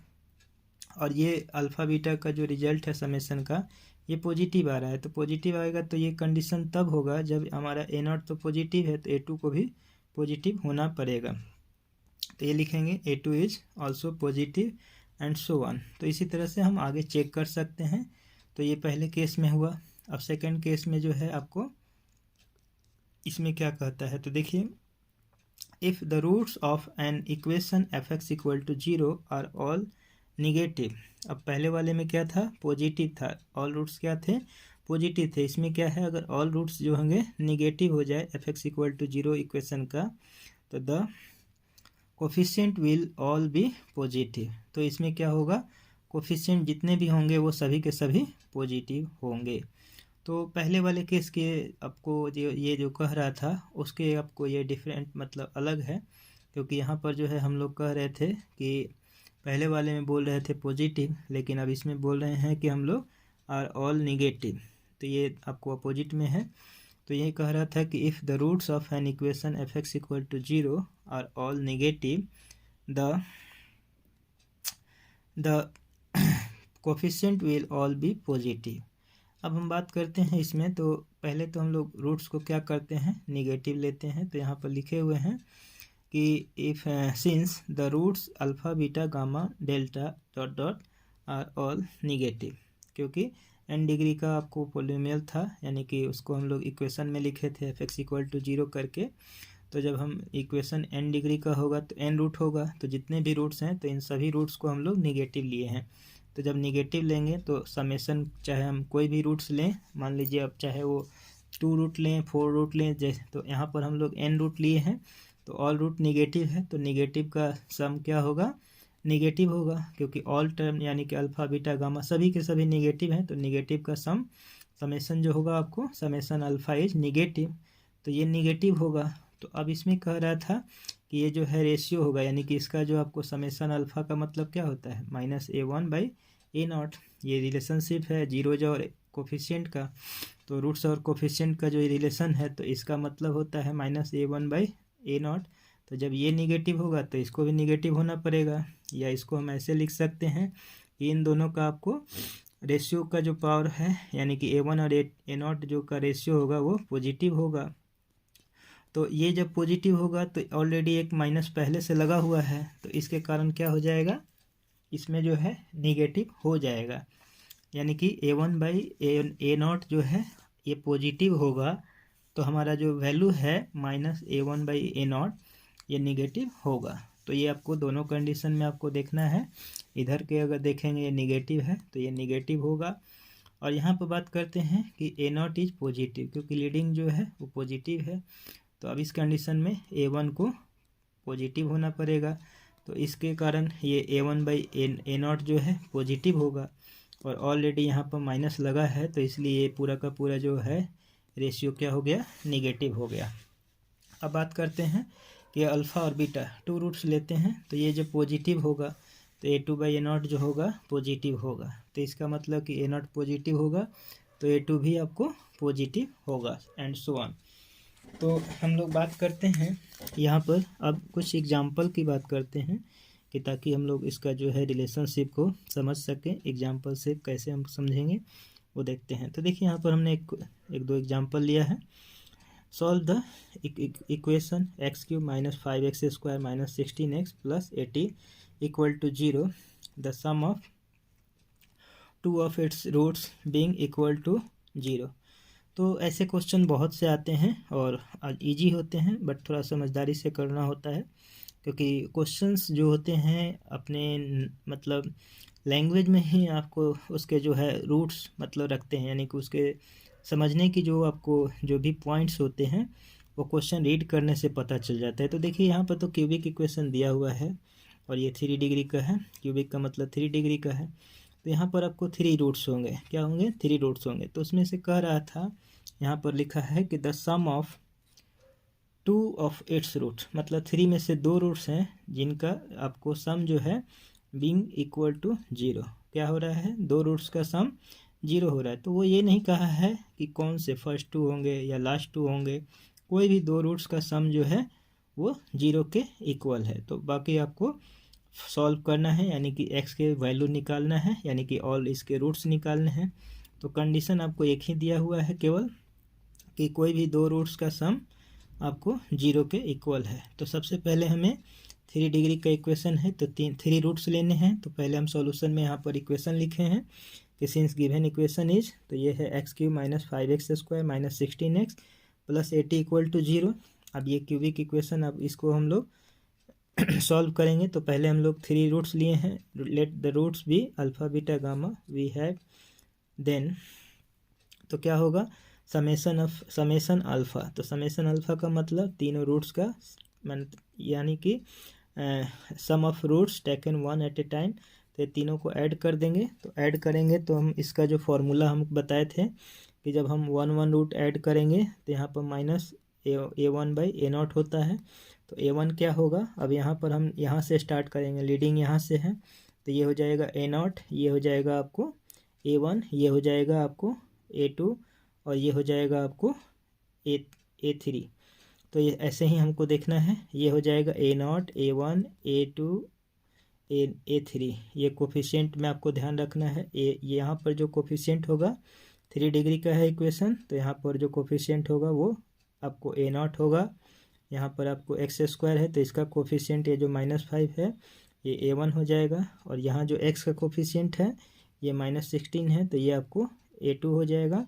और ये अल्फ़ा बीटा का जो रिजल्ट है समेशन का, ये पॉजिटिव आ रहा है। तो पॉजिटिव आएगा तो ये कंडीशन तब होगा जब हमारा a0 तो पॉजिटिव है, तो a2 को भी पॉजिटिव होना पड़ेगा। तो ये लिखेंगे a2 is also positive and so on. तो इसी तरह से हम आगे चेक कर सकते हैं। तो ये पहले केस में हुआ। अब सेकंड केस में जो है आपको इसमें क्या कहता है, तो देखिए if the roots of an equation f(x = 0) are all negative. अब पहले वाले में क्या था, पॉजिटिव था, ऑल रूट्स क्या थे, पॉजिटिव थे। इसमें क्या है, अगर ऑल रूट्स जो होंगे निगेटिव हो जाए f(x = 0) इक्वेशन का, तो the coefficient will all be positive. तो इसमें क्या होगा, कोफिशिएंट जितने भी होंगे वो सभी के सभी पॉजिटिव होंगे। तो पहले वाले केस के आपको ये जो कह रहा था उसके आपको ये डिफरेंट मतलब अलग है, क्योंकि यहाँ पर जो है हम लोग कह रहे थे कि पहले वाले में बोल रहे थे पॉजिटिव, लेकिन अब इसमें बोल रहे हैं कि हम लोग आर ऑल निगेटिव। तो ये आपको अपोजिट में है। तो ये कह रहा था कि if the roots of an equation f(x = 0) are all negative the coefficient will all be positive. अब हम बात करते हैं इसमें, तो पहले तो हम लोग रूट्स को क्या करते हैं, निगेटिव लेते हैं। तो यहाँ पर लिखे हुए हैं कि if since the roots alpha beta gamma delta dot dot are all negative, क्योंकि n डिग्री का आपको पोलिनोमियल था, यानी कि उसको हम लोग इक्वेशन में लिखे थे f(x = 0) करके। तो जब हम इक्वेशन n डिग्री का होगा तो n रूट होगा, तो जितने भी रूट्स हैं तो इन सभी रूट्स को हम लोग निगेटिव लिए हैं। तो जब निगेटिव लेंगे तो समेसन, चाहे हम कोई भी रूट्स लें, मान लीजिए अब चाहे वो 2 रूट लें 4 रूट लें, जैसे तो यहाँ पर हम लोग n रूट लिए हैं, तो ऑल रूट निगेटिव है, तो निगेटिव का सम क्या होगा, निगेटिव होगा, क्योंकि ऑल टर्म यानी कि अल्फ़ा बीटा गामा सभी के सभी निगेटिव हैं, तो निगेटिव का समेसन जो होगा आपको समेसन अल्फ़ा इज निगेटिव, तो ये निगेटिव होगा। तो अब इसमें कह रहा था कि ये जो है रेशियो होगा, यानी कि इसका जो आपको समेसन अल्फ़ा का मतलब क्या होता है, -a1/a0। ये रिलेशनशिप है जीरोज और कोफिशिएंट का, तो रूट्स और कोफिशिएंट का जो रिलेशन है, तो इसका मतलब होता है -a1/a0। तो जब ये निगेटिव होगा तो इसको भी निगेटिव होना पड़ेगा, या इसको हम ऐसे लिख सकते हैं कि इन दोनों का आपको रेशियो का जो पावर है, यानी कि a1 और a0 जो का रेशियो होगा वो पॉजिटिव होगा। तो ये जब पॉजिटिव होगा तो ऑलरेडी एक माइनस पहले से लगा हुआ है, तो इसके कारण क्या हो जाएगा, इसमें जो है निगेटिव हो जाएगा, यानी कि a1/a0 जो है ये पॉजिटिव होगा, तो हमारा जो वैल्यू है -a1/a0 ये निगेटिव होगा। तो ये आपको दोनों कंडीशन में आपको देखना है, इधर के अगर देखेंगे ये निगेटिव है तो ये निगेटिव होगा, और यहाँ पर बात करते हैं कि a0 इज पॉजिटिव, क्योंकि लीडिंग जो है वो पॉजिटिव है, तो अब इस कंडीशन में a1 को पॉजिटिव होना पड़ेगा, तो इसके कारण ये a1/a0 जो है पॉजिटिव होगा, और ऑलरेडी यहाँ पर माइनस लगा है, तो इसलिए ये पूरा का पूरा जो है रेशियो क्या हो गया, निगेटिव हो गया। अब बात करते हैं कि अल्फ़ा और बीटा 2 रूट्स लेते हैं, तो ये जो पॉजिटिव होगा तो a2/a0 जो होगा पॉजिटिव होगा, तो इसका मतलब कि a0 पॉजिटिव होगा तो a2 भी आपको पॉजिटिव होगा, एंड सो ऑन। तो हम लोग बात करते हैं यहाँ पर, अब कुछ एग्जाम्पल की बात करते हैं कि ताकि हम लोग इसका जो है रिलेशनशिप को समझ सकें, एग्जाम्पल से कैसे हम समझेंगे वो देखते हैं। तो देखिए यहाँ पर हमने एक दो एग्जाम्पल लिया है। Solve the equation x³ - 5x² - 16x + 80 = 0, the sum of 2 of its roots being equal to 0। तो ऐसे क्वेश्चन बहुत से आते हैं और इजी होते हैं, बट थोड़ा समझदारी से करना होता है, क्योंकि क्वेश्चंस जो होते हैं अपने मतलब लैंग्वेज में ही आपको उसके जो है रूट्स मतलब रखते हैं, यानी कि उसके समझने की जो आपको जो भी पॉइंट्स होते हैं वो क्वेश्चन रीड करने से पता चल जाता है। तो देखिए यहाँ पर तो क्यूबिक इक्वेशन दिया हुआ है और ये 3 डिग्री का है, क्यूबिक का मतलब 3 डिग्री का है, तो यहाँ पर आपको 3 रूट्स होंगे, क्या होंगे, 3 रूट्स होंगे। तो उसमें से कह रहा था, यहाँ पर लिखा है कि the sum of 2 of its root, मतलब 3 में से 2 रूट्स हैं जिनका आपको सम जो है बीइंग इक्वल टू 0, क्या हो रहा है, 2 रूट्स का सम 0 हो रहा है। तो वो ये नहीं कहा है कि कौन से फर्स्ट 2 होंगे या लास्ट 2 होंगे, कोई भी 2 रूट्स का सम जो है वो 0 के इक्वल है। तो बाकी आपको सॉल्व करना है, यानी कि x के वैल्यू निकालना है, यानी कि ऑल इसके रूट्स निकालने हैं। तो कंडीशन आपको एक ही दिया हुआ है केवल, कि कोई भी 2 रूट्स का सम आपको 0 के इक्वल है। तो सबसे पहले हमें 3 डिग्री का इक्वेशन है, तो 3 रूट्स लेने हैं। तो पहले हम सॉल्यूशन में यहाँ पर इक्वेशन लिखे हैं कि सिंस गिवन इक्वेशन इज, तो ये है x³ - 5x² - 16x + 80 = 0। अब ये क्यूबिक इक्वेशन, अब इसको हम लोग सॉल्व करेंगे। तो पहले हम लोग 3 रूट्स लिए हैं, let the roots be alpha beta gamma we have, then तो क्या होगा, समेसन अल्फ़ा। तो समेसन अल्फ़ा का मतलब तीनों रूट्स का, यानी कि sum of roots taken 1 at a time, तो तीनों को ऐड कर देंगे। तो ऐड करेंगे तो हम इसका जो फॉर्मूला हम बताए थे कि जब हम 1 रूट ऐड करेंगे तो यहाँ पर -a1/a0 होता है। तो a1 क्या होगा, अब यहाँ पर हम यहाँ से स्टार्ट करेंगे, लीडिंग यहाँ से है, तो ये हो जाएगा a0, ये हो जाएगा आपको a1, ये हो जाएगा आपको a2, और ये हो जाएगा आपको a3। तो ये ऐसे ही हमको देखना है, ये हो जाएगा a0, a1, a2, a3। ये कोफिशिएंट में आपको ध्यान रखना है। यहाँ पर जो कोफिशिएंट होगा 3 डिग्री का है इक्वेशन, तो यहाँ पर जो कोफिशिएंट होगा वो आपको a0 होगा, यहाँ पर आपको एक्स स्क्वायर है तो इसका कोफिशिएंट ये जो -5 है ये A1 हो जाएगा, और यहाँ जो x का कोफिशिएंट है ये -16 है तो ये आपको A2 हो जाएगा,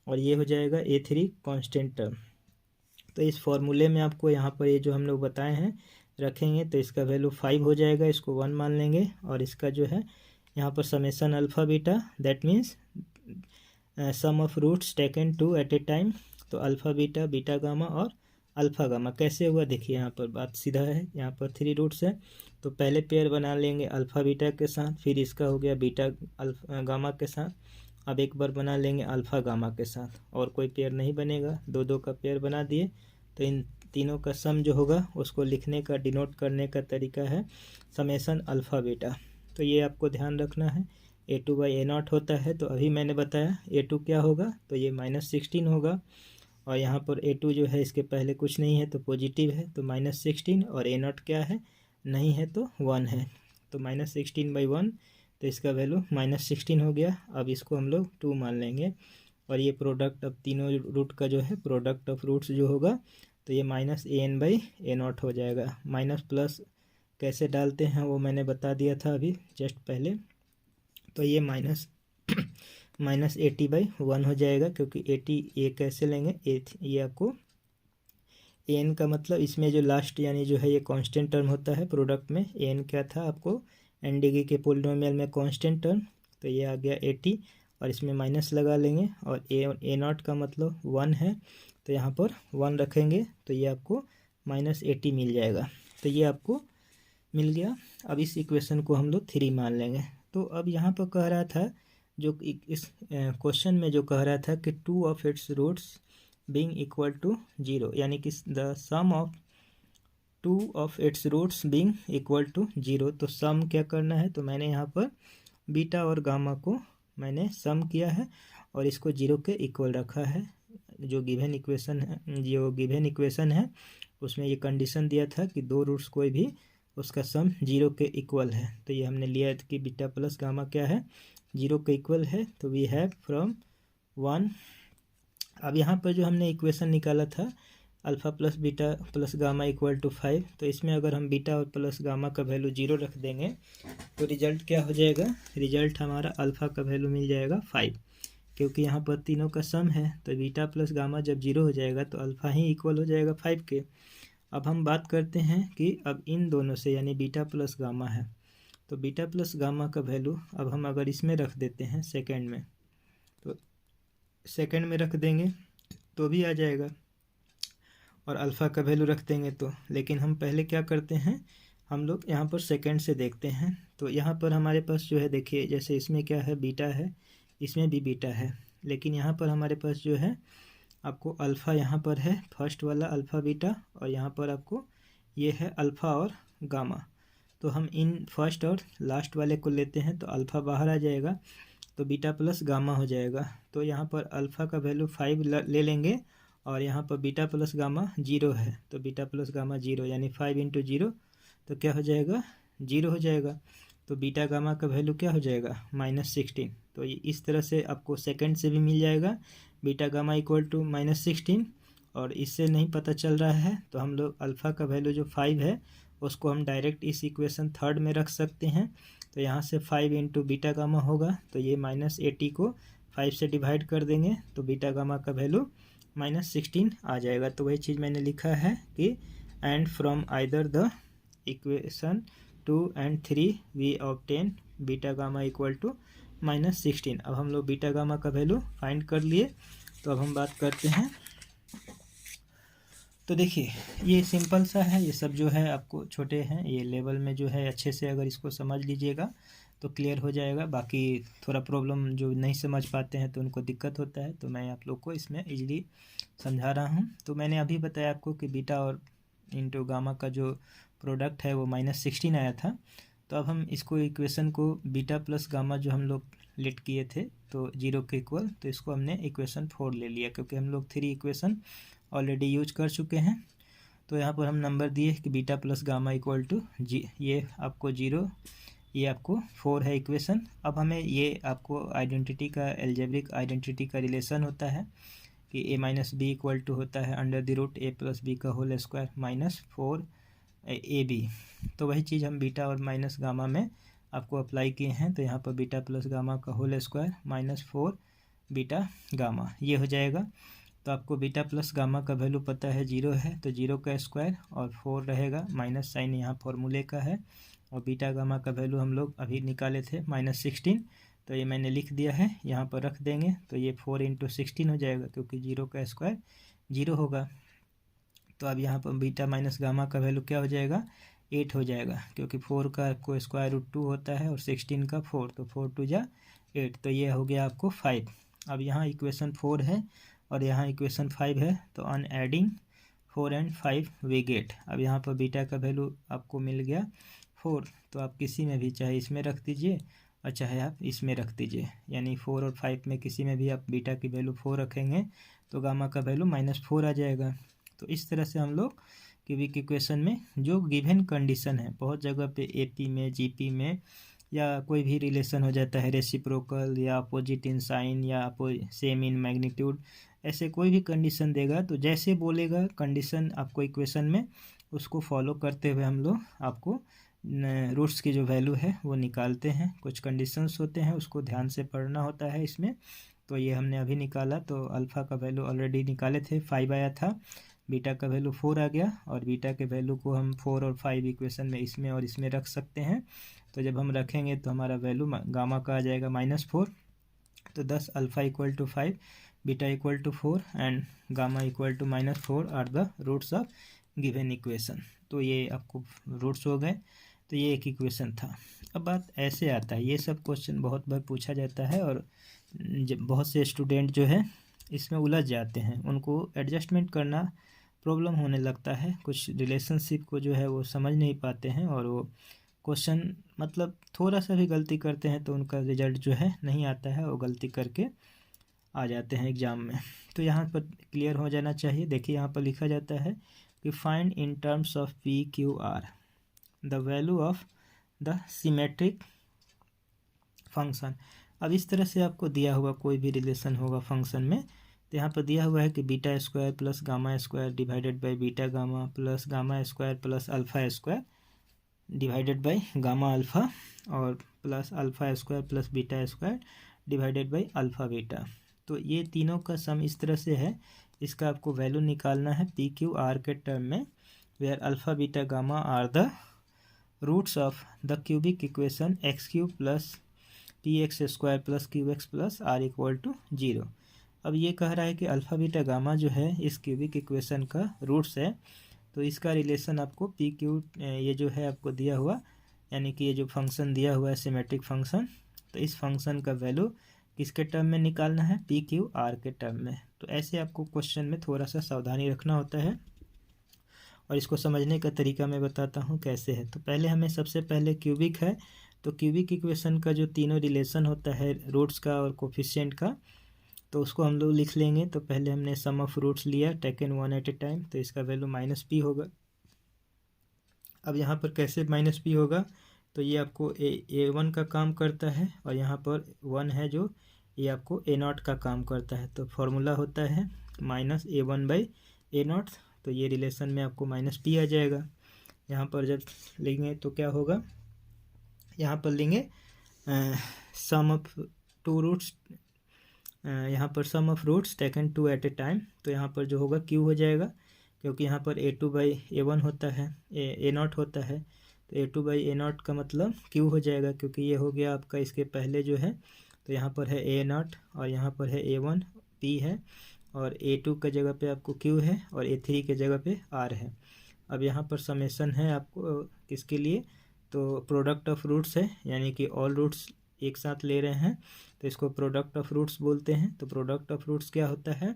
और ये हो जाएगा A3 कांस्टेंट टर्म। तो इस फॉर्मूले में आपको यहाँ पर ये जो हम लोग बताए हैं रखेंगे तो इसका वैल्यू 5 हो जाएगा, इसको 1 मान लेंगे, और इसका जो है यहाँ पर summation alpha beta that means sum of roots taken 2 at a time. तो अल्फ़ा बीटा, बीटा गामा और अल्फ़ा गामा कैसे हुआ देखिए, यहाँ पर बात सीधा है, यहाँ पर 3 रूट्स है तो पहले पेयर बना लेंगे अल्फ़ा बीटा के साथ, फिर इसका हो गया बीटा अल्फ़ा गामा के साथ, अब एक बार बना लेंगे अल्फ़ा गामा के साथ, और कोई पेयर नहीं बनेगा, दो दो का पेयर बना दिए। तो इन तीनों का सम जो होगा उसको लिखने का, डिनोट करने का तरीका है समेसन अल्फ़ा बीटा। तो ये आपको ध्यान रखना है, A2/A0 होता है, तो अभी मैंने बताया A2 क्या होगा, तो ये -16 होगा, और यहाँ पर A2 जो है इसके पहले कुछ नहीं है तो पॉजिटिव है तो -16, और A0 क्या है, नहीं है तो 1 है, तो -16/1 तो इसका वैल्यू -16 हो गया। अब इसको हम लोग 2 मान लेंगे, और ये प्रोडक्ट अब तीनों रूट का जो है प्रोडक्ट ऑफ रूट्स जो होगा तो ये -AN/A0 हो जाएगा। माइनस प्लस कैसे डालते हैं वो मैंने बता दिया था अभी जस्ट पहले, तो ये -80/1 हो जाएगा, क्योंकि 80 ये कैसे लेंगे, ये आपको एन का मतलब इसमें जो लास्ट यानी जो है ये कांस्टेंट टर्म होता है प्रोडक्ट में, एन क्या था आपको एन डिग्री के पोलिनोमियल में कांस्टेंट टर्म, तो ये आ गया 80, और इसमें माइनस लगा लेंगे, और A0 का मतलब 1 है तो यहाँ पर 1 रखेंगे तो ये आपको -80 मिल जाएगा। तो ये आपको मिल गया। अब इस इक्वेशन को हम लोग 3 मान लेंगे। तो अब यहाँ पर कह रहा था, जो इस क्वेश्चन में जो कह रहा था कि 2 of its roots being equal to 0, यानी कि the sum of 2 of its roots being equal to 0। तो सम क्या करना है, तो मैंने यहाँ पर बीटा और गामा को मैंने सम किया है और इसको 0 के इक्वल रखा है। जो गिवन इक्वेशन है उसमें ये कंडीशन दिया था कि 2 रूट्स कोई भी उसका सम 0 के इक्वल है, तो ये हमने लिया कि बीटा प्लस गामा क्या है, 0 के इक्वल है, तो वी हैव फ्रॉम 1। अब यहाँ पर जो हमने इक्वेशन निकाला था alpha plus beta plus gamma equal to 5, तो इसमें अगर हम बीटा और प्लस गामा का वैल्यू 0 रख देंगे तो रिजल्ट क्या हो जाएगा, रिजल्ट हमारा अल्फ़ा का वैल्यू मिल जाएगा 5, क्योंकि यहाँ पर तीनों का सम है, तो बीटा प्लस गामा जब 0 हो जाएगा तो अल्फ़ा ही इक्वल हो जाएगा 5 के। अब हम बात करते हैं कि अब इन दोनों से यानी बीटा प्लस गामा है, तो बीटा प्लस गामा का वैल्यू अब हम अगर इसमें रख देते हैं सेकंड में, तो सेकंड में रख देंगे तो भी आ जाएगा, और अल्फ़ा का वैल्यू रख देंगे तो, लेकिन हम पहले क्या करते हैं, हम लोग यहाँ पर सेकंड से देखते हैं। तो यहाँ पर हमारे पास जो है देखिए, जैसे इसमें क्या है बीटा है, इसमें भी बीटा है, लेकिन यहाँ पर हमारे पास जो है आपको अल्फ़ा यहाँ पर है फर्स्ट वाला अल्फ़ा बीटा, और यहाँ पर आपको ये है अल्फ़ा और गामा। तो हम इन फर्स्ट और लास्ट वाले को लेते हैं तो अल्फ़ा बाहर आ जाएगा तो बीटा प्लस गामा हो जाएगा। तो यहाँ पर अल्फ़ा का वैल्यू 5 ले लेंगे, और यहाँ पर बीटा प्लस गामा 0 है तो बीटा प्लस गामा 0 यानी 5 × 0 तो क्या हो जाएगा, 0 हो जाएगा। तो बीटा गामा का वैल्यू क्या हो जाएगा, -16। तो ये इस तरह से आपको सेकंड से भी मिल जाएगा बीटा गामा इक्वल टू -16, और इससे नहीं पता चल रहा है तो हम लोग अल्फ़ा का वैल्यू जो 5 है उसको हम डायरेक्ट इस इक्वेशन थर्ड में रख सकते हैं। तो यहाँ से 5 × बीटा गामा होगा, तो ये -80 को 5 से डिवाइड कर देंगे तो बीटा गामा का वैल्यू -16 आ जाएगा। तो वही चीज़ मैंने लिखा है कि and from either the equation 2 and 3 we obtain beta gamma equal to -16। अब हम लोग बीटा गामा का वैल्यू फाइंड कर लिए। तो अब हम बात करते हैं, तो देखिए ये सिंपल सा है, ये सब जो है आपको छोटे हैं, ये लेवल में जो है अच्छे से अगर इसको समझ लीजिएगा तो क्लियर हो जाएगा। बाकी थोड़ा प्रॉब्लम जो नहीं समझ पाते हैं तो उनको दिक्कत होता है, तो मैं आप लोग को इसमें इजीली समझा रहा हूँ। तो मैंने अभी बताया आपको कि बीटा और इंटू गामा का जो प्रोडक्ट है वो -16 आया था। तो अब हम इसको इक्वेशन को बीटा प्लस गामा जो हम लोग लेट किए थे तो 0 के इक्वल, तो इसको हमने इक्वेशन 4 ले लिया, क्योंकि हम लोग 3 इक्वेशन ऑलरेडी यूज कर चुके हैं। तो यहाँ पर हम नंबर दिए कि beta plus gamma equal to ये आपको 0, ये आपको 4 है इक्वेशन। अब हमें ये आपको आइडेंटिटी का, एल्जेब्रिक आइडेंटिटी का रिलेशन होता है, कि a minus b equal to होता है under the root a plus b का होल स्क्वायर माइनस 4ab। तो वही चीज़ हम बीटा और माइनस गामा में आपको अप्लाई किए हैं। तो यहाँ पर बीटा प्लस गामा का whole square minus 4 beta gamma ये हो जाएगा। तो आपको बीटा प्लस गामा का वैल्यू पता है 0 है, तो 0 का स्क्वायर और 4 रहेगा, माइनस साइन यहाँ फॉर्मूले का है। और बीटा गामा का वैल्यू हम लोग अभी निकाले थे -16, तो ये मैंने लिख दिया है, यहाँ पर रख देंगे। तो ये 4 × 16 हो जाएगा, क्योंकि 0 का स्क्वायर 0 होगा। तो अब यहाँ पर बीटा माइनस गामा का वैल्यू क्या हो जाएगा, 8 हो जाएगा, क्योंकि 4 का को स्क्वायर रूट 2 होता है और 16 का 4, तो 4 2 जा 8, तो ये हो गया आपको 5। अब यहाँ इक्वेशन 4 है और यहाँ इक्वेशन 5 है, तो on adding 4 and 5 we get. अब यहाँ पर बीटा का वैल्यू आपको मिल गया 4, तो आप किसी में भी चाहे इसमें रख दीजिए और चाहे आप इसमें रख दीजिए, यानी 4 और 5 में किसी में भी आप बीटा की वैल्यू 4 रखेंगे तो गामा का वैल्यू -4 आ जाएगा। तो इस तरह से हम लोग क्यूबिक इक्वेशन में जो गिवन कंडीशन है, बहुत जगह पे एपी में, जीपी में या कोई भी रिलेशन हो जाता है, रेसिप्रोकल या अपोजिट इन साइन या सेम इन मैग्नीट्यूड, ऐसे कोई भी कंडीशन देगा तो जैसे बोलेगा कंडीशन आपको इक्वेशन में, उसको फॉलो करते हुए हम लोग आपको रूट्स की जो वैल्यू है वो निकालते हैं। कुछ कंडीशंस होते हैं, उसको ध्यान से पढ़ना होता है इसमें। तो ये हमने अभी निकाला, तो अल्फ़ा का वैल्यू ऑलरेडी निकाले थे, 5 आया था, बीटा का वैल्यू 4 आ गया, और बीटा के वैल्यू को हम 4 और 5 इक्वेशन में इसमें और इसमें रख सकते हैं। तो जब हम रखेंगे तो हमारा वैल्यू गामा का आ जाएगा -4। तो 10 alpha equal to 5, beta equal to 4 and gamma equal to -4 are the roots of given equation. तो ये आपको रूट्स हो गए। तो ये एक इक्वेशन था। अब बात ऐसे आता है, ये सब क्वेश्चन बहुत बार पूछा जाता है और बहुत से स्टूडेंट जो है इसमें उलझ जाते हैं, उनको एडजस्टमेंट करना प्रॉब्लम होने लगता है, कुछ रिलेशनशिप को जो है वो समझ नहीं पाते हैं और वो क्वेश्चन मतलब थोड़ा सा भी गलती करते हैं तो उनका रिजल्ट जो है नहीं आता है, वो गलती करके आ जाते हैं एग्ज़ाम में। तो यहाँ पर क्लियर हो जाना चाहिए। देखिए यहाँ पर लिखा जाता है कि find in terms of P q are the value of the symmetric function. अब इस तरह से आपको दिया हुआ कोई भी रिलेशन होगा फंक्शन में, तो यहाँ पर दिया हुआ है कि beta square plus gamma square divided by beta gamma plus gamma square plus alpha square divided by gamma alpha और plus alpha square plus beta square divided by alpha beta. तो ये तीनों का सम इस तरह से है, इसका आपको वैल्यू निकालना है पी क्यू आर के टर्म में, where alpha beta gamma are the roots of the cubic equation x cube plus p x square plus q x plus r equal to 0। अब ये कह रहा है कि अल्फ़ा बीटा गामा जो है इस क्यूबिक इक्वेशन का रूट्स है, तो इसका रिलेशन आपको पी क्यू ये जो है आपको दिया हुआ, यानी कि ये जो फंक्शन दिया हुआ है सिमेट्रिक फंक्शन, तो इस फंक्शन का वैल्यू किसके टर्म में निकालना है, पी क्यू आर के टर्म में। तो ऐसे आपको क्वेश्चन में थोड़ा सा सावधानी रखना होता है और इसको समझने का तरीका मैं बताता हूँ कैसे है। तो पहले हमें सबसे पहले क्यूबिक है, तो क्यूबिक इक्वेशन का जो तीनों रिलेशन होता है रूट्स का और कोफिशिएंट का, तो उसको हम लोग लिख लेंगे। तो पहले हमने सम ऑफ रूट्स लिया taken one at a time, तो इसका वैल्यू -p होगा। अब यहाँ पर कैसे -p होगा, तो ये आपको a1 का काम करता है और यहाँ पर 1 है जो ये आपको a0 का काम करता है। तो फॉर्मूला होता है -a1/a0, तो ये रिलेशन में आपको -p आ जाएगा। यहाँ पर जब लेंगे तो क्या होगा, यहाँ पर लेंगे सम ऑफ टू रूट्स, यहाँ पर sum of roots taken 2 at a time, तो यहाँ पर जो होगा q हो जाएगा, क्योंकि यहाँ पर a2/a1 होता है, a0 होता है, तो a2/a0 का मतलब q हो जाएगा, क्योंकि ये हो गया आपका इसके पहले जो है, तो यहाँ पर है a0 और यहाँ पर है a1 p है, और a2 के जगह पे आपको q है और a3 के जगह पे r है। अब यहाँ पर समेसन है आपको किसके लिए, तो प्रोडक्ट ऑफ रूट्स है, यानी कि ऑल रूट्स एक साथ ले रहे हैं तो इसको प्रोडक्ट ऑफ रूट्स बोलते हैं। तो प्रोडक्ट ऑफ रूट्स क्या होता है,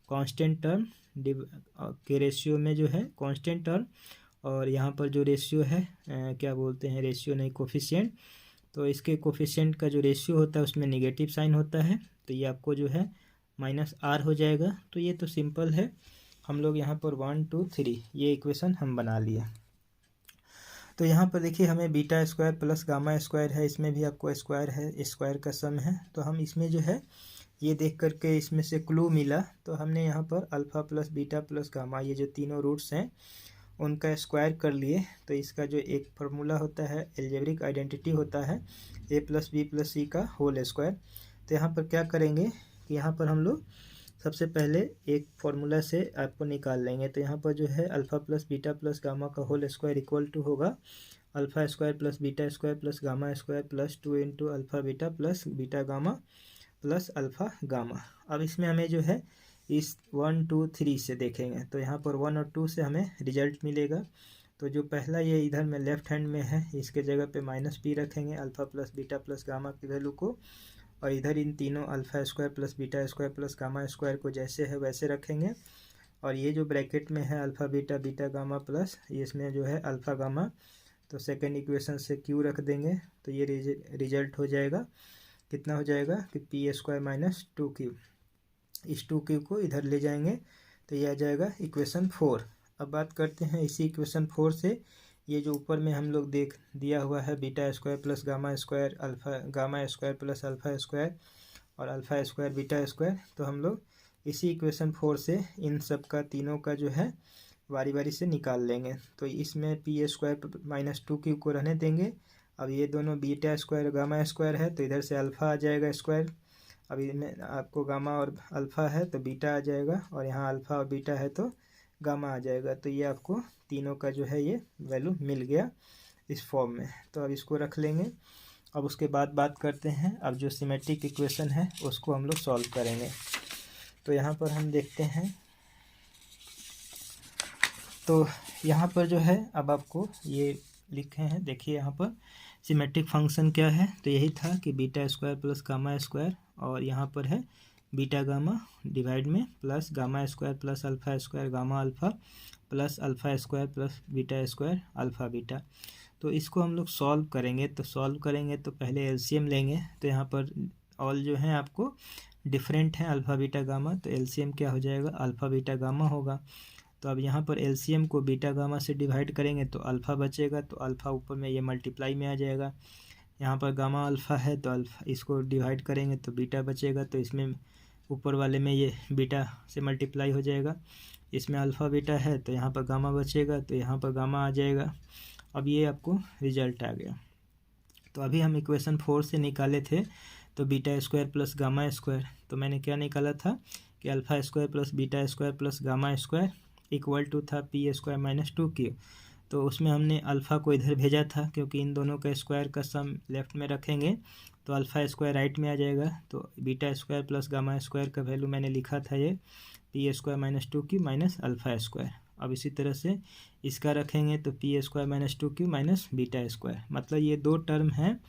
कांस्टेंट टर्म के रेशियो में जो है कांस्टेंट टर्म, और यहाँ पर जो रेशियो है क्या बोलते हैं, रेशियो नहीं कोफिशिएंट, तो इसके कोफिशिएंट का जो रेशियो होता है उसमें नेगेटिव साइन होता है, तो ये आपको जो है -r हो जाएगा। तो ये तो सिंपल है, हम लोग यहाँ पर 1 2 3 ये इक्वेशन हम बना लिए। तो यहाँ पर देखिए हमें beta square plus gamma square है, इसमें भी आपको स्क्वायर है, स्क्वायर का सम है, तो हम इसमें जो है ये देख करके इसमें से क्लू मिला, तो हमने यहाँ पर alpha plus beta plus gamma ये जो तीनों रूट्स हैं उनका स्क्वायर कर लिए। तो इसका जो एक फार्मूला होता है, एल्जेब्रिक आइडेंटिटी होता है ए प्लस बी प्लस सी का होल स्क्वायर। तो यहाँ पर क्या करेंगे कि यहाँ पर हम लोग सबसे पहले एक फार्मूला से आपको निकाल लेंगे। तो यहाँ पर जो है alpha plus beta plus gamma का होल स्क्वायर इक्वल टू होगा alpha square plus beta square plus gamma square plus 2 into alpha beta plus beta gamma plus alpha gamma. अब इसमें हमें जो है इस 1 2 3 से देखेंगे, तो यहाँ पर 1 और 2 से हमें रिजल्ट मिलेगा। तो जो पहला ये इधर में लेफ्ट हैंड में है, इसके जगह पे माइनस पी रखेंगे alpha plus beta plus gamma की वैल्यू को, और इधर इन तीनों alpha square plus beta square plus gamma square को जैसे है वैसे रखेंगे। और ये जो ब्रैकेट में है alpha beta beta gamma plus इसमें जो है अल्फ़ा गामा, तो सेकेंड इक्वेशन से क्यू रख देंगे। तो ये रिजल्ट हो जाएगा, कितना हो जाएगा कि पी स्क्वायर माइनस 2q। इस 2q को इधर ले जाएंगे तो ये आ जाएगा इक्वेशन 4। अब बात करते हैं इसी इक्वेशन 4 से, ये जो ऊपर में हम लोग देख दिया हुआ है beta square plus gamma square alpha gamma square plus alpha square और अल्फ़ा स्क्वायर बीटा स्क्वायर, तो हम लोग इसी इक्वेशन 4 से इन सब का तीनों का जो है बारी बारी से निकाल लेंगे। तो इसमें पी स्क्वायर माइनस 2q को रहने देंगे। अब ये दोनों बीटा स्क्वायर गामा स्क्वायर है तो इधर से अल्फ़ा आ जाएगा स्क्वायर। अब इनमें आपको गामा और अल्फ़ा है तो बीटा आ जाएगा, और यहाँ अल्फ़ा और बीटा है तो गामा आ जाएगा। तो ये आपको तीनों का जो है ये वैल्यू मिल गया इस फॉर्म में। तो अब इसको रख लेंगे। अब उसके बाद बात करते हैं, अब जो सिमेट्रिक इक्वेशन है उसको हम लोग सॉल्व करेंगे। तो यहाँ पर हम देखते हैं, तो यहाँ पर जो है अब आपको ये लिखे हैं, देखिए यहाँ पर सिमेट्रिक फंक्शन क्या है। तो यही था कि beta square plus gamma square, और यहाँ पर है बीटा गामा डिवाइड में plus gamma square plus alpha square gamma alpha plus alpha square plus beta square alpha beta. तो इसको हम लोग सॉल्व करेंगे। तो सॉल्व करेंगे तो पहले एलसीएम लेंगे। तो यहाँ पर ऑल जो है आपको डिफरेंट है अल्फ़ा बीटा गामा, तो एलसीएम क्या हो जाएगा अल्फ़ा बीटा गामा होगा। तो अब यहाँ पर एलसीएम को बीटा गामा से डिवाइड करेंगे तो अल्फ़ा बचेगा, तो अल्फ़ा ऊपर में ये मल्टीप्लाई में आ जाएगा। यहाँ पर गामा अल्फ़ा है तो अल्फ़ा इसको डिवाइड करेंगे तो बीटा बचेगा, तो इसमें ऊपर वाले में ये बीटा से मल्टीप्लाई हो जाएगा। इसमें अल्फ़ा बीटा है तो यहाँ पर गामा बचेगा, तो यहाँ पर गामा आ जाएगा। अब ये आपको रिजल्ट आ गया। तो अभी हम इक्वेशन 4 से निकाले थे तो beta square plus gamma square, तो मैंने क्या निकाला था कि alpha square plus beta square plus gamma square equal to था पी स्क्वायर माइनस 2q। तो उसमें हमने अल्फ़ा को इधर भेजा था क्योंकि इन दोनों का स्क्वायर का सम लेफ़्ट में रखेंगे तो अल्फ़ा स्क्वायर राइट में आ जाएगा। तो beta square plus gamma square का वैल्यू मैंने लिखा था ये P square minus 2q minus alpha square. अब इसी तरह से इसका रखेंगे तो P square minus 2q minus beta square, मतलब ये दो टर्म हैं।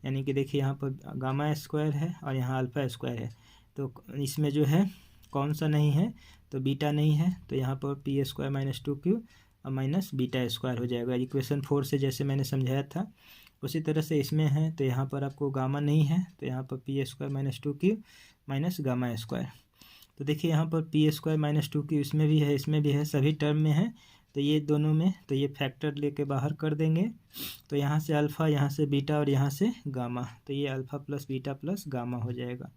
यानी कि देखिए यहाँ पर गामा स्क्वायर है और यहाँ अल्फ़ा स्क्वायर है, तो इसमें जो है कौन सा नहीं है तो बीटा नहीं है, तो यहाँ पर पी स्क्वायर माइनस 2q और माइनस बीटा स्क्वायर हो जाएगा। इक्वेशन 4 से जैसे मैंने समझाया था उसी तरह से इसमें है। तो यहाँ पर आपको गामा नहीं है तो यहाँ पर P square minus 2q minus gamma square. तो देखिए यहाँ पर पी स्क्वायर माइनस 2q इसमें भी है इसमें भी है, सभी टर्म में है। तो ये दोनों में तो ये फैक्टर लेके बाहर कर देंगे। तो यहाँ से अल्फ़ा, यहाँ से बीटा और यहाँ से गामा, तो ये alpha plus beta plus gamma हो जाएगा।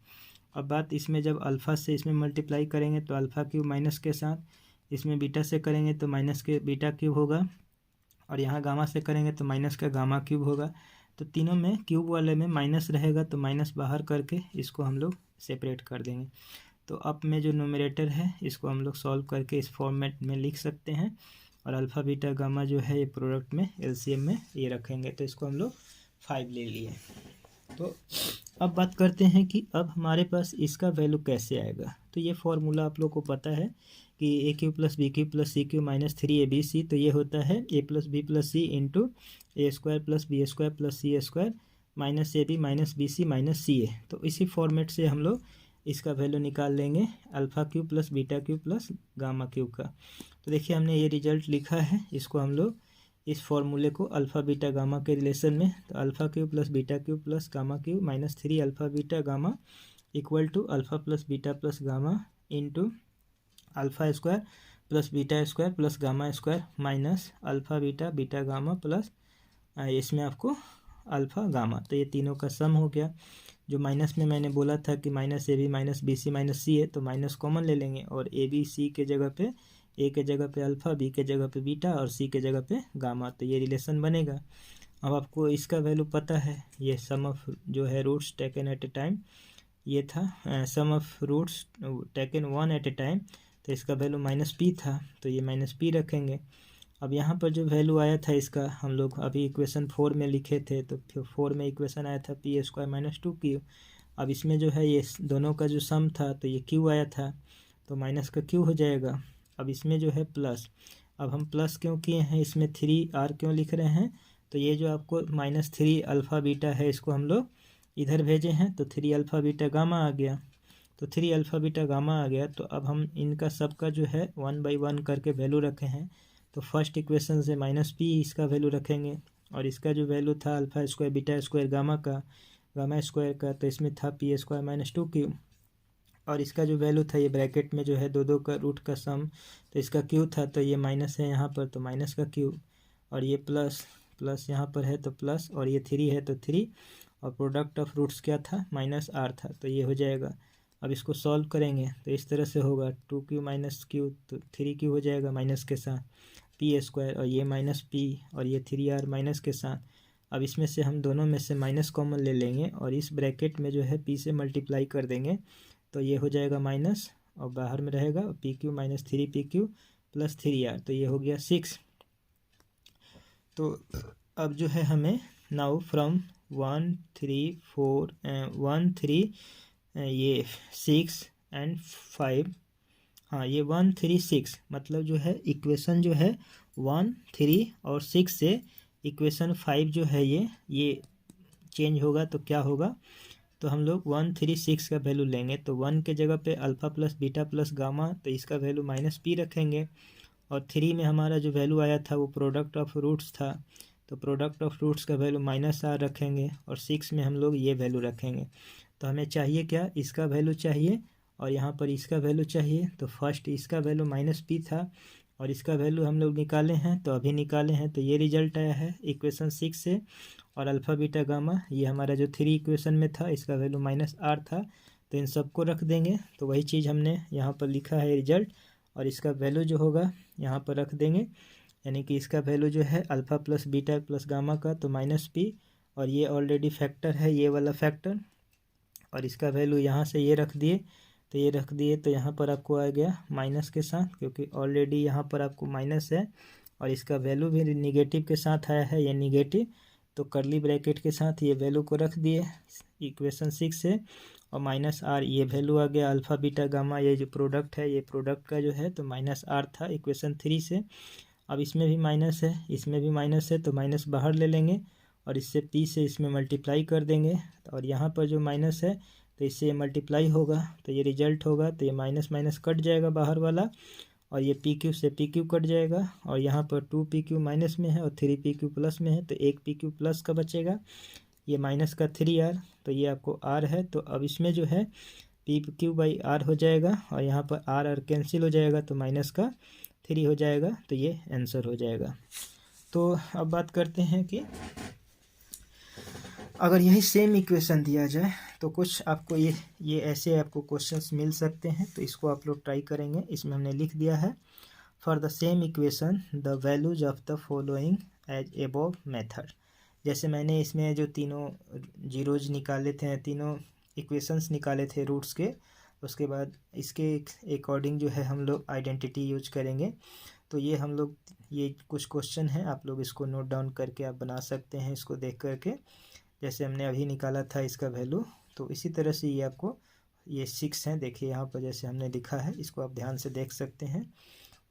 अब बात इसमें जब अल्फ़ा से इसमें मल्टीप्लाई करेंगे तो अल्फ़ा क्यूब माइनस के साथ, इसमें बीटा से करेंगे तो माइनस के बीटा क्यूब होगा, और यहाँ गामा से करेंगे तो माइनस का गामा क्यूब होगा। तो तीनों में क्यूब वाले में माइनस रहेगा तो माइनस बाहर करके इसको हम लोग सेपरेट कर देंगे। तो अब में जो न्यूमरेटर है इसको हम लोग सॉल्व करके इस फॉर्मेट में लिख सकते हैं, और अल्फ़ा बीटा गामा जो है ये प्रोडक्ट में एलसीएम में ये रखेंगे। तो इसको हम लोग 5 ले लिए। तो अब बात करते हैं कि अब हमारे पास इसका वैल्यू कैसे आएगा। तो ये फॉर्मूला आप लोग को पता है कि A cube plus B cube plus C cube minus 3abc, तो ये होता है A plus B plus C into A square plus B square plus C square minus A B minus B C minus C A. तो इसी format से हम लोग इसका वैल्यू निकाल लेंगे alpha cube plus beta cube plus gamma cube का। तो देखिए हमने ये रिजल्ट लिखा है, इसको हम लोग इस फॉर्मूले को अल्फ़ा बीटा गामा के रिलेशन में, तो alpha cube plus beta cube plus gamma cube minus 3 alpha beta gamma equal to alpha plus beta plus gamma into alpha square plus beta square plus gamma square minus alpha beta beta gamma plus इसमें आपको alpha gamma, तो ये तीनों का सम हो गया। जो minus में मैंने बोला था कि minus A B minus B C minus C है, तो माइनस कॉमन ले लेंगे और ए बी सी के जगह पे, ए के जगह पे अल्फ़ा, बी के जगह पे बीटा और सी के जगह पे गामा, तो ये रिलेशन बनेगा। अब आपको इसका वैल्यू पता है, ये सम ऑफ जो है roots taken at a time, ये था sum of roots taken one at a time, तो इसका वैल्यू माइनस पी था, तो ये माइनस पी रखेंगे। अब यहाँ पर जो वैल्यू आया था इसका, हम लोग अभी इक्वेशन 4 में लिखे थे, तो 4 में इक्वेशन आया था पी स्क्वायर माइनस 2q। अब इसमें जो है ये दोनों का जो सम था, तो ये q आया था, तो माइनस का q हो जाएगा। अब इसमें जो है प्लस, अब हम प्लस क्यों किए हैं, इसमें 3r क्यों लिख रहे हैं, तो ये जो आपको -3 अल्फ़ा बीटा है, इसको हम लोग इधर भेजे हैं, तो 3 अल्फ़ा बीटा गामा आ गया, तो 3 अल्फ़ा बीटा गामा आ गया। तो अब हम इनका सबका जो है 1 बाई 1 करके वैल्यू रखे हैं, तो फर्स्ट इक्वेशन से माइनस पी इसका वैल्यू रखेंगे, और इसका जो वैल्यू था alpha square beta square gamma का, गामा स्क्वायर का, तो इसमें था पी स्क्वायर माइनस 2q, और इसका जो वैल्यू था ये ब्रैकेट में जो है दो का रूट का सम, तो इसका q था, तो ये माइनस है यहाँ पर, तो माइनस का q, और ये प्लस प्लस यहाँ पर है तो प्लस, और ये 3 है तो 3, और प्रोडक्ट ऑफ रूट्स क्या था, -r था, तो ये हो जाएगा। अब इसको सॉल्व करेंगे तो इस तरह से होगा, 2q माइनस q, तो 3q हो जाएगा माइनस के साथ, पी स्क्वायर, और ये माइनस पी, और ये 3r माइनस के साथ। अब इसमें से हम दोनों में से माइनस कॉमन ले लेंगे, और इस ब्रैकेट में जो है p से मल्टीप्लाई कर देंगे, तो ये हो जाएगा माइनस, और बाहर में रहेगा pq minus 3pq plus 3r, तो ये हो गया 6। तो अब जो है हमें नाउ फ्रॉम 1 3 4 1 3 ये 6 एंड 5, हाँ ये 1 3 6, मतलब जो है इक्वेशन जो है 1 3 और 6 से इक्वेशन 5 जो है ये चेंज होगा, तो क्या होगा, तो हम लोग 1 3 6 का वैल्यू लेंगे, तो 1 के जगह पे alpha plus beta plus gamma, तो इसका वैल्यू माइनस पी रखेंगे, और 3 में हमारा जो वैल्यू आया था वो प्रोडक्ट ऑफ रूट्स था, तो प्रोडक्ट ऑफ रूट्स का वैल्यू -r रखेंगे, और 6 में हम लोग ये वैल्यू रखेंगे। तो हमें चाहिए क्या, इसका वैल्यू चाहिए और यहाँ पर इसका वैल्यू चाहिए, तो फर्स्ट इसका वैल्यू -p था और इसका वैल्यू हम लोग निकाले हैं, तो अभी निकाले हैं, तो ये रिजल्ट आया है इक्वेशन 6 से, और अल्फ़ा बीटा गामा ये हमारा जो 3 इक्वेशन में था, इसका वैल्यू -r था, तो इन सबको रख देंगे, तो वही चीज़ हमने यहाँ पर लिखा है रिजल्ट, और इसका वैल्यू जो होगा यहाँ पर रख देंगे, यानी कि इसका वैल्यू जो है alpha plus beta plus gamma का, तो -p, और ये ऑलरेडी फैक्टर है, ये वाला फैक्टर, और इसका वैल्यू यहाँ से ये रख दिए, तो ये रख दिए, तो यहाँ पर आपको आ गया माइनस के साथ, क्योंकि ऑलरेडी यहाँ पर आपको माइनस है, और इसका वैल्यू भी निगेटिव के साथ आया है, ये निगेटिव, तो कर्ली ब्रैकेट के साथ ये वैल्यू को रख दिए इक्वेशन 6 से, और -r ये वैल्यू आ गया अल्फ़ा बीटा गामा, ये जो प्रोडक्ट है, ये प्रोडक्ट का जो है, तो -r था इक्वेशन 3 से। अब इसमें भी माइनस है, इसमें भी माइनस है, तो माइनस बाहर ले लेंगे, और इससे p से इसमें मल्टीप्लाई कर देंगे, और यहाँ पर जो माइनस है तो इससे ये मल्टीप्लाई होगा, तो ये रिजल्ट होगा, तो ये माइनस माइनस कट जाएगा बाहर वाला, और ये pq से pq कट जाएगा, और यहाँ पर 2pq माइनस में है और 3pq प्लस में है, तो एक pq प्लस का बचेगा, ये माइनस का 3r, तो ये आपको r है, तो अब इसमें जो है pq बाई r हो जाएगा, और यहाँ पर r कैंसिल हो जाएगा, तो माइनस का 3 हो जाएगा, तो ये आंसर हो जाएगा। तो अब बात करते हैं कि अगर यही सेम इक्वेशन दिया जाए तो कुछ आपको ये ऐसे आपको क्वेश्चंस मिल सकते हैं, तो इसको आप लोग ट्राई करेंगे। इसमें हमने लिख दिया है, for the same equation the values of the following as above method. जैसे मैंने इसमें जो तीनों जीरोज निकाले थे, तीनों इक्वेशंस निकाले थे रूट्स के, उसके बाद इसके अकॉर्डिंग जो है हम लोग आइडेंटिटी यूज करेंगे। तो ये हम लोग ये कुछ क्वेश्चन हैं, आप लोग इसको नोट डाउन करके आप बना सकते हैं, इसको देख करके, जैसे हमने अभी निकाला था इसका वैल्यू, तो इसी तरह से ये आपको ये 6 हैं, देखिए यहाँ पर जैसे हमने लिखा है, इसको आप ध्यान से देख सकते हैं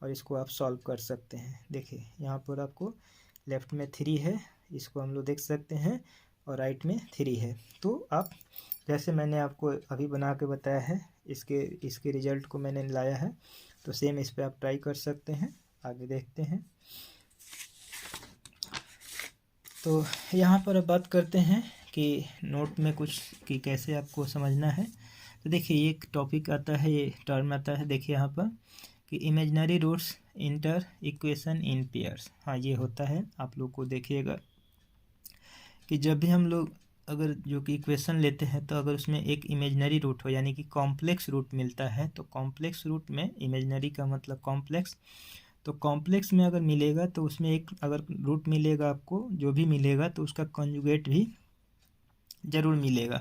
और इसको आप सॉल्व कर सकते हैं। देखिए यहाँ पर आपको लेफ़्ट में 3 है, इसको हम लोग देख सकते हैं, और राइट में 3 है। तो आप जैसे मैंने आपको अभी बना के बताया है, इसके रिज़ल्ट को मैंने लाया है, तो सेम इस पर आप ट्राई कर सकते हैं। आगे देखते हैं। तो यहाँ पर अब बात करते हैं कि नोट में कुछ कि कैसे आपको समझना है। तो देखिए एक टॉपिक आता है, ये टर्म आता है, देखिए यहाँ पर कि imaginary roots inter equation in pairs. हाँ ये होता है, आप लोग को देखिएगा कि जब भी हम लोग अगर जो कि इक्वेशन लेते हैं तो अगर उसमें एक इमेजनरी रूट हो यानी कि कॉम्प्लेक्स रूट मिलता है, तो कॉम्प्लेक्स रूट में इमेजनरी का मतलब कॉम्प्लेक्स, तो कॉम्प्लेक्स में अगर मिलेगा तो उसमें एक अगर रूट मिलेगा आपको, जो भी मिलेगा तो उसका कॉन्जुगेट भी ज़रूर मिलेगा।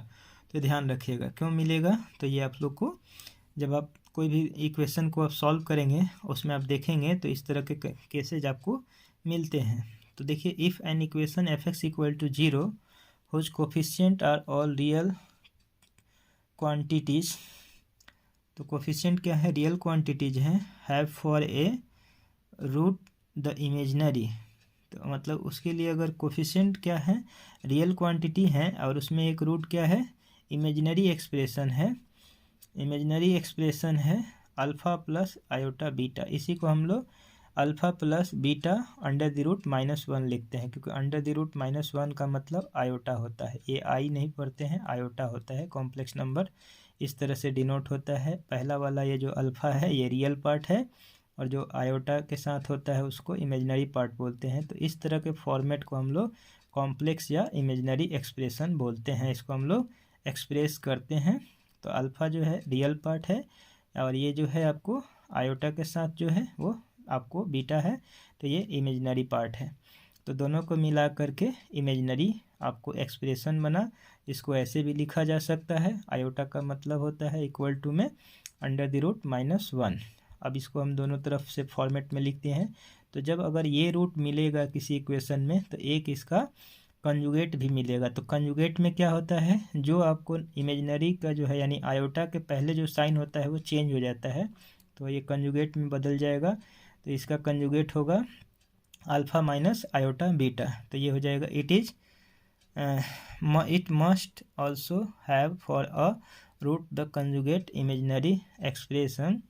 तो ध्यान रखिएगा क्यों मिलेगा, तो ये आप लोग को जब आप कोई भी इक्वेशन को आप सॉल्व करेंगे उसमें आप देखेंगे तो इस तरह के केसेज आपको मिलते हैं। तो देखिए, if an equation F x equal to 0 whose coefficient are all real quantities, तो कोफिशिएंट क्या है, रियल क्वांटिटीज हैं, have for a root the imaginary, तो मतलब उसके लिए अगर कोफिशिएंट क्या है, रियल क्वांटिटी है और उसमें एक रूट क्या है, इमेजनरी एक्सप्रेशन है, इमेजनरी एक्सप्रेशन है अल्फ़ा प्लस आयोटा बीटा, इसी को हम लोग alpha plus beta under the root -1 लिखते हैं, क्योंकि अंडर द रूट -1 का मतलब आयोटा होता है, ये आई नहीं पढ़ते हैं, आयोटा होता है, कॉम्प्लेक्स नंबर इस तरह से डिनोट होता है। पहला वाला ये जो अल्फ़ा है ये रियल पार्ट है और जो आयोटा के साथ होता है उसको इमेजनरी पार्ट बोलते हैं। तो इस तरह के फॉर्मेट को हम लोग कॉम्प्लेक्स या इमेजनरी एक्सप्रेशन बोलते हैं, इसको हम लोग एक्सप्रेस करते हैं। तो अल्फ़ा जो है रियल पार्ट है और ये जो है आपको आयोटा के साथ जो है वो आपको बीटा है, तो ये इमेजनरी पार्ट है। तो दोनों को मिला करके इमेजनरी आपको एक्सप्रेशन बना, इसको ऐसे भी लिखा जा सकता है, आयोटा का मतलब होता है इक्वल टू में अंडर द रूट -1। अब इसको हम दोनों तरफ से फॉर्मेट में लिखते हैं। तो जब अगर ये रूट मिलेगा किसी इक्वेशन में तो एक इसका कंजुगेट भी मिलेगा। तो कंजुगेट में क्या होता है, जो आपको इमेजनरी का जो है यानी आयोटा के पहले जो साइन होता है वो चेंज हो जाता है, तो ये कंजुगेट में बदल जाएगा। तो इसका कंजुगेट होगा अल्फ़ा माइनस आयोटा बीटा, तो ये हो जाएगा it must also have for a root the conjugate imaginary expression,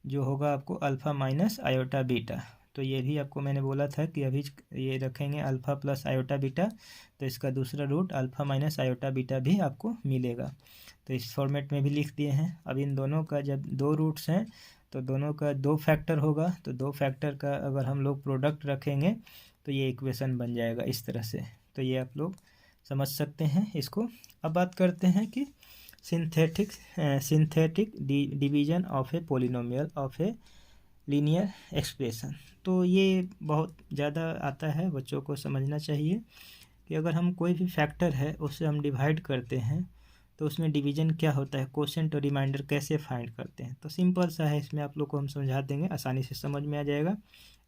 जो होगा आपको अल्फ़ा माइनस आयोटा बीटा। तो ये भी आपको मैंने बोला था कि अभी ये रखेंगे अल्फ़ा प्लस आयोटा बीटा, तो इसका दूसरा root alpha minus iota beta भी आपको मिलेगा। तो इस फॉर्मेट में भी लिख दिए हैं। अब इन दोनों का जब दो रूट्स हैं तो दोनों का 2 फैक्टर होगा, तो 2 फैक्टर का अगर हम लोग प्रोडक्ट रखेंगे तो ये इक्वेशन बन जाएगा इस तरह से। तो ये आप लोग समझ सकते हैं इसको। अब बात करते हैं कि synthetic division of A polynomial of a linear expression. तो ये बहुत ज़्यादा आता है, बच्चों को समझना चाहिए कि अगर हम कोई भी फैक्टर है उससे हम डिवाइड करते हैं तो उसमें डिवीजन क्या होता है, कोशेंट और रिमाइंडर कैसे फाइंड करते हैं। तो सिंपल सा है, इसमें आप लोग को हम समझा देंगे, आसानी से समझ में आ जाएगा।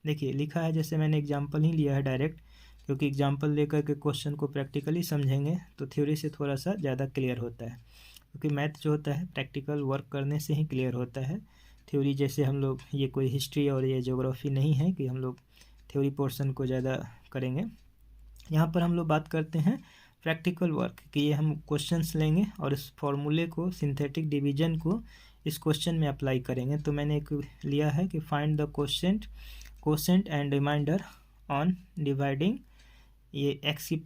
देखिए लिखा है, जैसे मैंने एग्जांपल ही लिया है डायरेक्ट, क्योंकि एग्जांपल लेकर के क्वेश्चन को प्रैक्टिकली समझेंगे तो थ्योरी से थोड़ा सा ज़्यादा क्लियर होता है, क्योंकि मैथ जो होता है प्रैक्टिकल वर्क करने से ही क्लियर होता है। थ्योरी जैसे हम लोग ये कोई हिस्ट्री और ये ज्योग्राफी नहीं है कि हम लोग थ्योरी पोर्शन को ज़्यादा करेंगे। यहाँ पर हम लोग बात करते हैं प्रैक्टिकल वर्क कि ये हम क्वेश्चंस लेंगे और इस फॉर्मूले को, सिंथेटिक डिवीजन को इस क्वेश्चन में अप्लाई करेंगे। तो मैंने एक लिया है कि find the quotient and remainder on dividing ये x⁴ -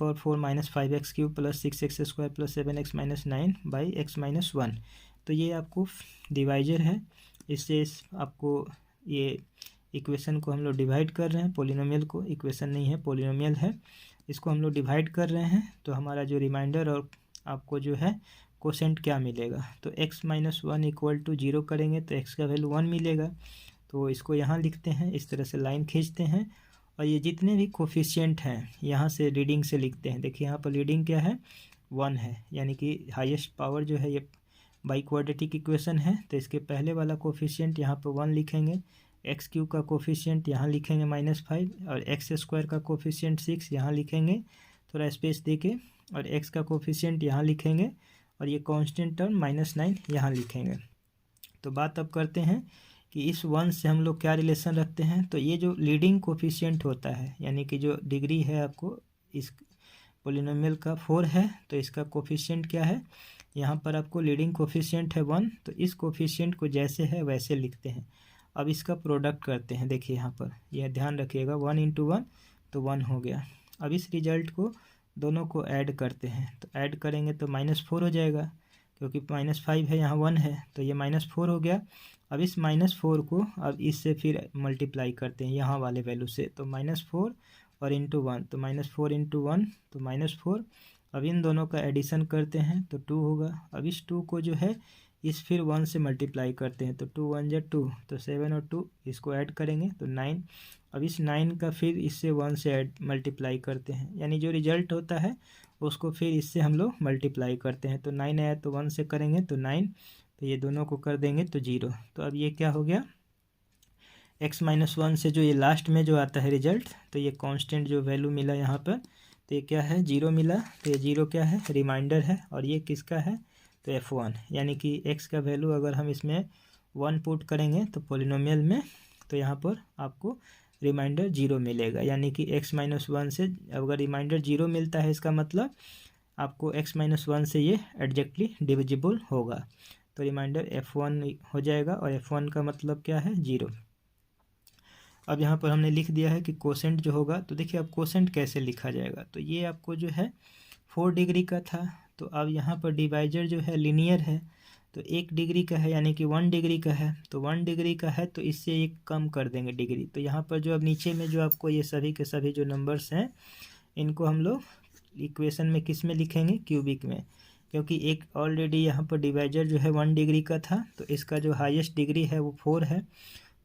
5x³ + 6x² + 7x - 9 by x - 1। तो ये आपको डिवाइजर है, इससे आपको ये इक्वेशन को हम लोग डिवाइड कर रहे हैं, पोलिनोमियल को, इक्वेशन नहीं है पोलिनोमियल है, इसको हम लोग डिवाइड कर रहे हैं। तो हमारा जो रिमाइंडर और आपको जो है कोशेंट क्या मिलेगा, तो x - 1 = 0 करेंगे तो x का वैल्यू 1 मिलेगा। तो इसको यहाँ लिखते हैं, इस तरह से लाइन खींचते हैं और ये जितने भी कोफिशिएंट हैं यहाँ से रीडिंग से लिखते हैं। देखिए यहाँ पर रीडिंग क्या है, 1 है, यानी कि हाईएस्ट पावर जो है ये बाई क्वाड्रेटिक इक्वेशन है, तो इसके पहले वाला कोफिशिएंट यहाँ पर 1 लिखेंगे, x³ का कोफिशिएंट यहाँ लिखेंगे -5 और x² का कोफिशिएंट 6 यहाँ लिखेंगे थोड़ा स्पेस देके, और x का कोफिशिएंट यहाँ लिखेंगे और ये कांस्टेंट टर्म -9 यहाँ लिखेंगे। तो बात अब करते हैं कि इस 1 से हम लोग क्या रिलेशन रखते हैं। तो ये जो लीडिंग कोफिशिएंट होता है, यानी कि जो डिग्री है आपको इस पोलिनोमियल का 4 है, तो इसका कोफिशिएंट क्या है, यहाँ पर आपको लीडिंग कोफिशिएंट है 1, तो इस कोफिशिएंट को जैसे है वैसे लिखते हैं। अब इसका प्रोडक्ट करते हैं, देखिए यहाँ पर यह ध्यान रखिएगा, 1 × 1 तो 1 हो गया। अब इस रिजल्ट को दोनों को ऐड करते हैं, तो ऐड करेंगे तो -4 हो जाएगा, क्योंकि -5 है यहाँ 1 है, तो ये -4 हो गया। अब इस -4 को अब इससे फिर मल्टीप्लाई करते हैं यहाँ वाले वैल्यू से, तो -4 और × 1, तो -4 × 1 तो -4 अब इन दोनों का एडिशन करते हैं तो 2 होगा। अब इस 2 को जो है इस फिर 1 से मल्टीप्लाई करते हैं तो 2 1 जा 2, तो 7 और 2 इसको ऐड करेंगे तो 9। अब इस 9 का फिर इससे 1 से ऐड मल्टीप्लाई करते हैं, यानी जो रिजल्ट होता है उसको फिर इससे हम लोग मल्टीप्लाई करते हैं। तो 9 आया तो 1 से करेंगे तो 9, तो ये दोनों को कर देंगे तो 0। तो अब ये क्या हो गया, x-1 से जो ये लास्ट में जो आता है रिजल्ट, तो ये कांस्टेंट जो वैल्यू मिला यहाँ पर, तो ये क्या है 0 मिला। तो ये 0 क्या है, रिमाइंडर है। और ये किसका है, तो f1, यानी कि x का वैल्यू अगर हम इसमें 1 पुट करेंगे तो पॉलिनोमियल में, तो यहाँ पर आपको रिमाइंडर 0 मिलेगा। यानी कि x-1 से अगर रिमाइंडर 0 मिलता है इसका मतलब आपको x-1 से ये एग्जैक्टली डिविजिबल होगा। तो रिमाइंडर f1 हो जाएगा और f1 का मतलब क्या है, 0। अब यहाँ पर हमने लिख दिया है कि कोसेंट जो होगा, तो देखिए अब कोसेंट कैसे लिखा जाएगा। तो ये आपको जो है 4 डिग्री का था, तो अब यहाँ पर डिवाइजर जो है लीनियर है, तो 1 डिग्री का है यानी कि 1 डिग्री का है। तो 1 डिग्री का है तो इससे एक कम कर देंगे डिग्री। तो यहाँ पर जो अब नीचे में जो आपको ये सभी के सभी जो नंबर्स हैं इनको हम लोग इक्वेशन में किस में लिखेंगे, क्यूबिक में, क्योंकि एक ऑलरेडी यहाँ पर डिवाइजर जो है 1 डिग्री का था, तो इसका जो हाईएस्ट डिग्री है वो 4 है।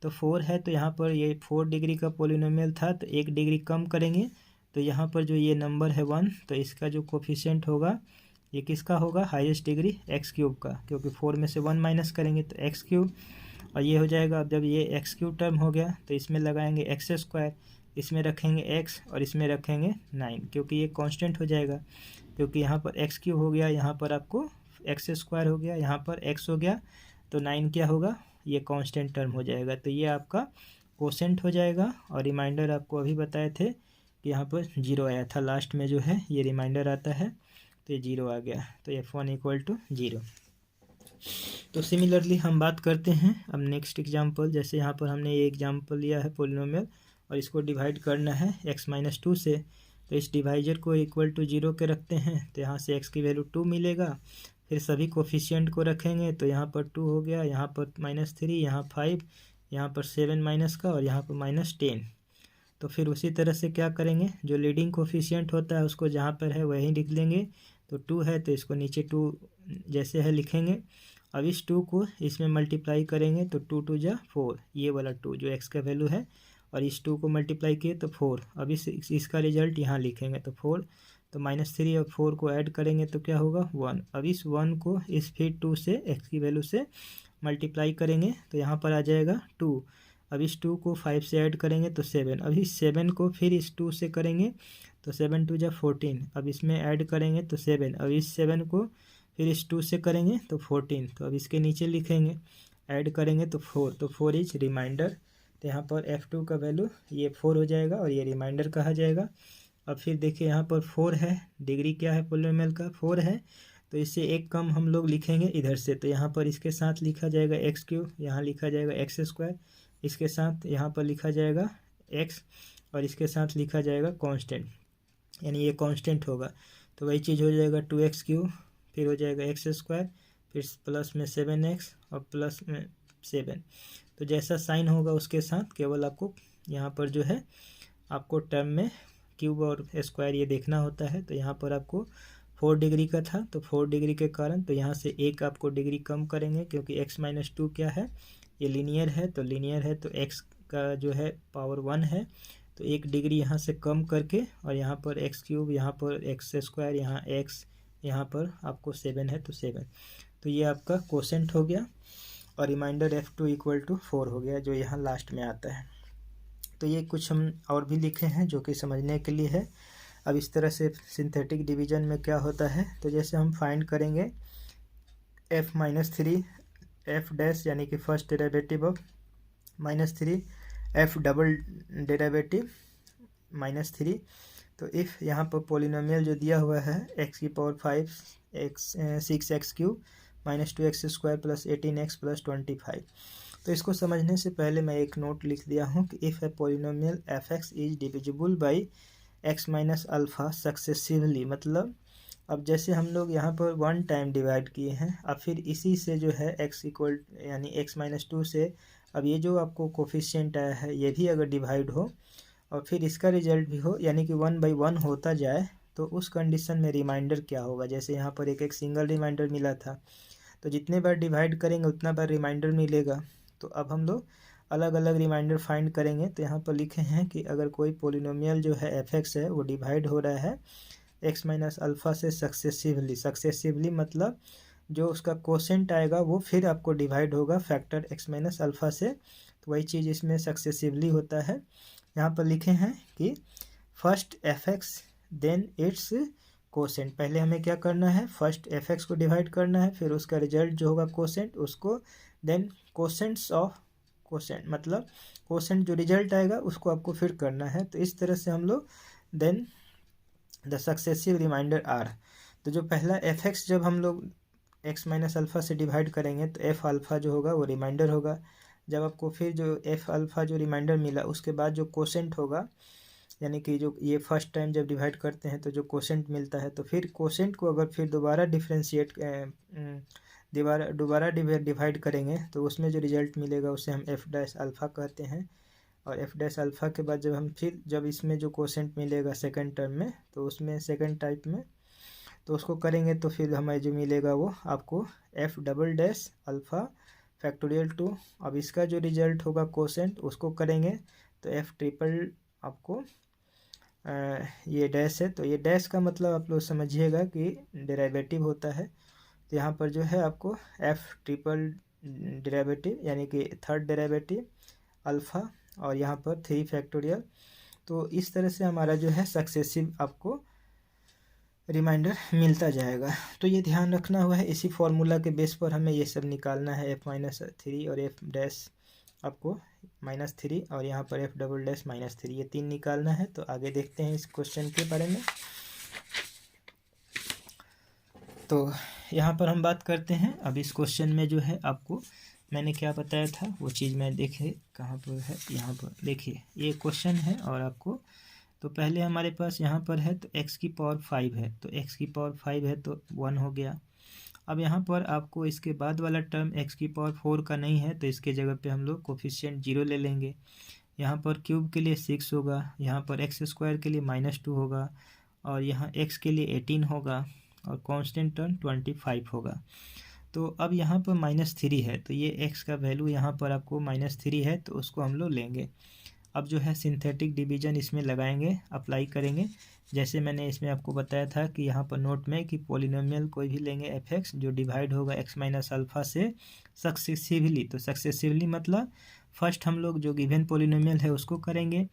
तो 4 है तो यहाँ पर ये 4 डिग्री का पोलिनोमियल था, तो 1 डिग्री कम करेंगे तो यहाँ पर जो ये नंबर है 1, तो इसका जो कोफिशिएंट होगा ये किसका होगा, हाईएस्ट डिग्री एक्स क्यूब का, क्योंकि 4 में से 1 माइनस करेंगे तो एक्स क्यूब। और ये हो जाएगा, अब जब ये एक्स क्यूब टर्म हो गया तो इसमें लगाएंगे एक्स स्क्वायर, इसमें रखेंगे एक्स और इसमें रखेंगे 9, क्योंकि ये कांस्टेंट हो जाएगा। क्योंकि यहाँ पर एक्स क्यूब हो गया, यहाँ पर आपको एक्स स्क्वायर हो गया, यहाँ पर एक्स हो गया, तो 9 क्या होगा, ये कांस्टेंट टर्म हो जाएगा। तो ये आपका कोसेंट हो जाएगा। और रिमाइंडर आपको अभी बताए थे कि यहाँ पर 0 आया था, लास्ट में जो है ये रिमाइंडर आता है, तो ये 0 आ गया। तो f1 = 0। तो सिमिलरली हम बात करते हैं अब नेक्स्ट एग्जांपल। जैसे यहाँ पर हमने ये एग्जांपल लिया है पोलिनोमियल और इसको डिवाइड करना है x-2 से, तो इस डिवाइजर को =0 के रखते हैं, तो यहाँ से x की वैल्यू 2 मिलेगा। फिर सभी कोफिशिएंट को रखेंगे तो यहाँ पर 2 हो गया, यहाँ पर -3, यहाँ 5, यहाँ पर 7 माइनस का और यहाँ पर -10। तो फिर उसी तरह से क्या करेंगे, जो लीडिंग कोफिशिएंट होता है उसको जहाँ पर है वहीं लिख लेंगे। तो 2 है तो इसको नीचे 2 जैसे है लिखेंगे। अब इस 2 को इसमें मल्टीप्लाई करेंगे तो 2 2 जा 4, ये वाला 2 जो x का वैल्यू है, और इस 2 को मल्टीप्लाई किए तो 4। अब इसका रिजल्ट यहाँ लिखेंगे तो 4, तो -3 और 4 को ऐड करेंगे तो क्या होगा, 1। अब इस 1 को इस फिर 2 से x की वैल्यू से मल्टीप्लाई करेंगे तो यहाँ पर आ जाएगा 2। अब इस 2 को 5 से ऐड करेंगे तो 7। अब इस 7 को फिर इस 2 से करेंगे तो 7 2 जा 14। अब इसमें ऐड करेंगे तो 7। अब इस 7 को फिर इस 2 से करेंगे तो 14। तो अब इसके नीचे लिखेंगे, ऐड करेंगे तो 4, तो 4 इज रिमाइंडर। तो यहाँ पर f2 का वैल्यू ये 4 हो जाएगा और ये रिमाइंडर कहा जाएगा। अब फिर देखिए यहाँ पर 4 है, डिग्री क्या है पोलिनोमियल का, 4 है, तो इससे एक कम हम लोग लिखेंगे इधर से। तो यहाँ पर इसके साथ लिखा जाएगा एक्स क्यूब, यहाँ लिखा जाएगा एक्स स्क्वायर, इसके साथ यहाँ पर लिखा जाएगा x और इसके साथ लिखा जाएगा कांस्टेंट, यानी ये कांस्टेंट होगा। तो वही चीज़ हो जाएगा 2x3, फिर हो जाएगा एक्स स्क्वायर, फिर प्लस में 7x और प्लस में 7। तो जैसा साइन होगा उसके साथ केवल आपको यहाँ पर जो है आपको टर्म में क्यूब और स्क्वायर ये देखना होता है। तो यहाँ पर आपको 4 डिग्री का था, तो 4 डिग्री के कारण तो यहाँ से एक आपको डिग्री कम करेंगे, क्योंकि x-2 क्या है, ये लीनियर है। तो लीनियर है तो x का जो है पावर 1 है, तो 1 डिग्री यहाँ से कम करके और यहाँ पर एक्स क्यूब, यहाँ पर एक्स स्क्वायर, यहाँ x, यहाँ पर आपको 7 है तो 7। तो ये आपका कोसेंट हो गया और रिमाइंडर f2 = 4 हो गया, जो यहाँ लास्ट में आता है। तो ये कुछ हम और भी लिखे हैं जो कि समझने के लिए है। अब इस तरह से सिंथेटिक डिवीजन में क्या होता है, तो जैसे हम फाइंड करेंगे f-3 f डैश यानी कि first derivative of -3 f double derivative -3। तो इफ़ यहाँ पर पोलिनोमियल जो दिया हुआ है x⁵ 6x³ -2x² + 18x + 25। तो इसको समझने से पहले मैं एक नोट लिख दिया हूँ कि if A polynomial fx is divisible by x - alpha successively, मतलब अब जैसे हम लोग यहाँ पर 1 टाइम डिवाइड किए हैं, अब फिर इसी से जो है यानी x-2 से अब ये जो आपको कोफिशिएंट आया है ये भी अगर डिवाइड हो और फिर इसका रिजल्ट भी हो, यानी कि 1/1 होता जाए, तो उस कंडीशन में रिमाइंडर क्या होगा। जैसे यहाँ पर एक एक सिंगल रिमाइंडर मिला था, तो जितने बार डिवाइड करेंगे उतना बार रिमाइंडर मिलेगा। तो अब हम लोग अलग अलग रिमाइंडर फाइंड करेंगे। तो यहाँ पर लिखे हैं कि अगर कोई पोलिनोमियल जो है एफ है वो डिवाइड हो रहा है एक्स माइनस अल्फ़ा से सक्सेसिवली मतलब जो उसका कोसेंट आएगा वो फिर आपको डिवाइड होगा फैक्टर एक्स माइनस अल्फ़ा से। तो वही चीज़ इसमें सक्सेसिवली होता है। यहाँ पर लिखे हैं कि first F x then it's quotient. पहले हमें क्या करना है, फर्स्ट एफ एक्स को डिवाइड करना है, फिर उसका रिजल्ट जो होगा कोसेंट उसको, देन कोसेंट्स ऑफ कोसेंट मतलब कोसेंट जो रिजल्ट आएगा उसको आपको फिर करना है। तो इस तरह से हम लोग then the successive remainder are. तो जो पहला एफ एक्स जब हम लोग एक्स माइनस अल्फ़ा से डिवाइड करेंगे तो एफ अल्फ़ा जो होगा वो रिमाइंडर होगा। जब आपको फिर जो एफ अल्फ़ा जो रिमाइंडर मिला उसके बाद जो कोसेंट होगा, यानी कि जो ये फर्स्ट टाइम जब डिवाइड करते हैं तो जो कोसेंट मिलता है, तो फिर कोसेंट को अगर फिर दोबारा डिवाइड करेंगे तो उसमें जो रिजल्ट मिलेगा उसे हम एफ डैश अल्फ़ा कहते हैं। और एफ डैश अल्फ़ा के बाद जब इसमें जो कोसेंट मिलेगा सेकंड टर्म में, तो उसमें सेकंड टाइप में तो उसको करेंगे तो फिर हमें जो मिलेगा वो आपको F double dash alpha factorial 2। अब इसका जो रिजल्ट होगा कोसेंट उसको करेंगे तो एफ ट्रिपल आपको ये डैश है, तो ये डैश का मतलब आप लोग समझिएगा कि डेरिवेटिव होता है। तो यहाँ पर जो है आपको एफ ट्रिपल डेरिवेटिव यानी कि थर्ड डेरिवेटिव अल्फ़ा और यहाँ पर 3 फैक्टोरियल। तो इस तरह से हमारा जो है सक्सेसिव आपको रिमाइंडर मिलता जाएगा। तो ये ध्यान रखना हुआ है, इसी फॉर्मूला के बेस पर हमें ये सब निकालना है। एफ माइनस 3 और एफ डैश आपको -3 और यहाँ पर एफ डबल डैश -3, ये 3 निकालना है। तो आगे देखते हैं इस क्वेश्चन के बारे में। तो यहाँ पर हम बात करते हैं अब इस क्वेश्चन में जो है आपको मैंने क्या बताया था वो चीज़ मैं देखे कहाँ पर है, यहाँ पर देखिए ये क्वेश्चन है। और आपको तो पहले हमारे पास यहाँ पर है तो x की पावर 5 है, तो x की पावर 5 है तो 1 हो गया। अब यहाँ पर आपको इसके बाद वाला टर्म x की पावर 4 का नहीं है, तो इसके जगह पे हम लोग कोफिशिएंट 0 ले लेंगे। यहाँ पर क्यूब के लिए 6 होगा, यहाँ पर एक्स स्क्वायर के लिए -2 होगा, और यहाँ x के लिए 18 होगा, और कांस्टेंट टर्म 25 होगा। तो अब यहाँ पर -3 है, तो ये x का वैल्यू यहाँ पर आपको -3 है तो उसको हम लोग लेंगे। अब जो है सिंथेटिक डिवीजन इसमें लगाएंगे, अप्लाई करेंगे। जैसे मैंने इसमें आपको बताया था कि यहाँ पर नोट में कि पॉलिनोमियल कोई भी लेंगे एफ एक्स जो डिवाइड होगा एक्स माइनस अल्फ़ा से सक्सेसिवली। तो सक्सेसिवली मतलब फर्स्ट हम लोग जो गिवन पॉलिनोमियल है उसको करेंगे,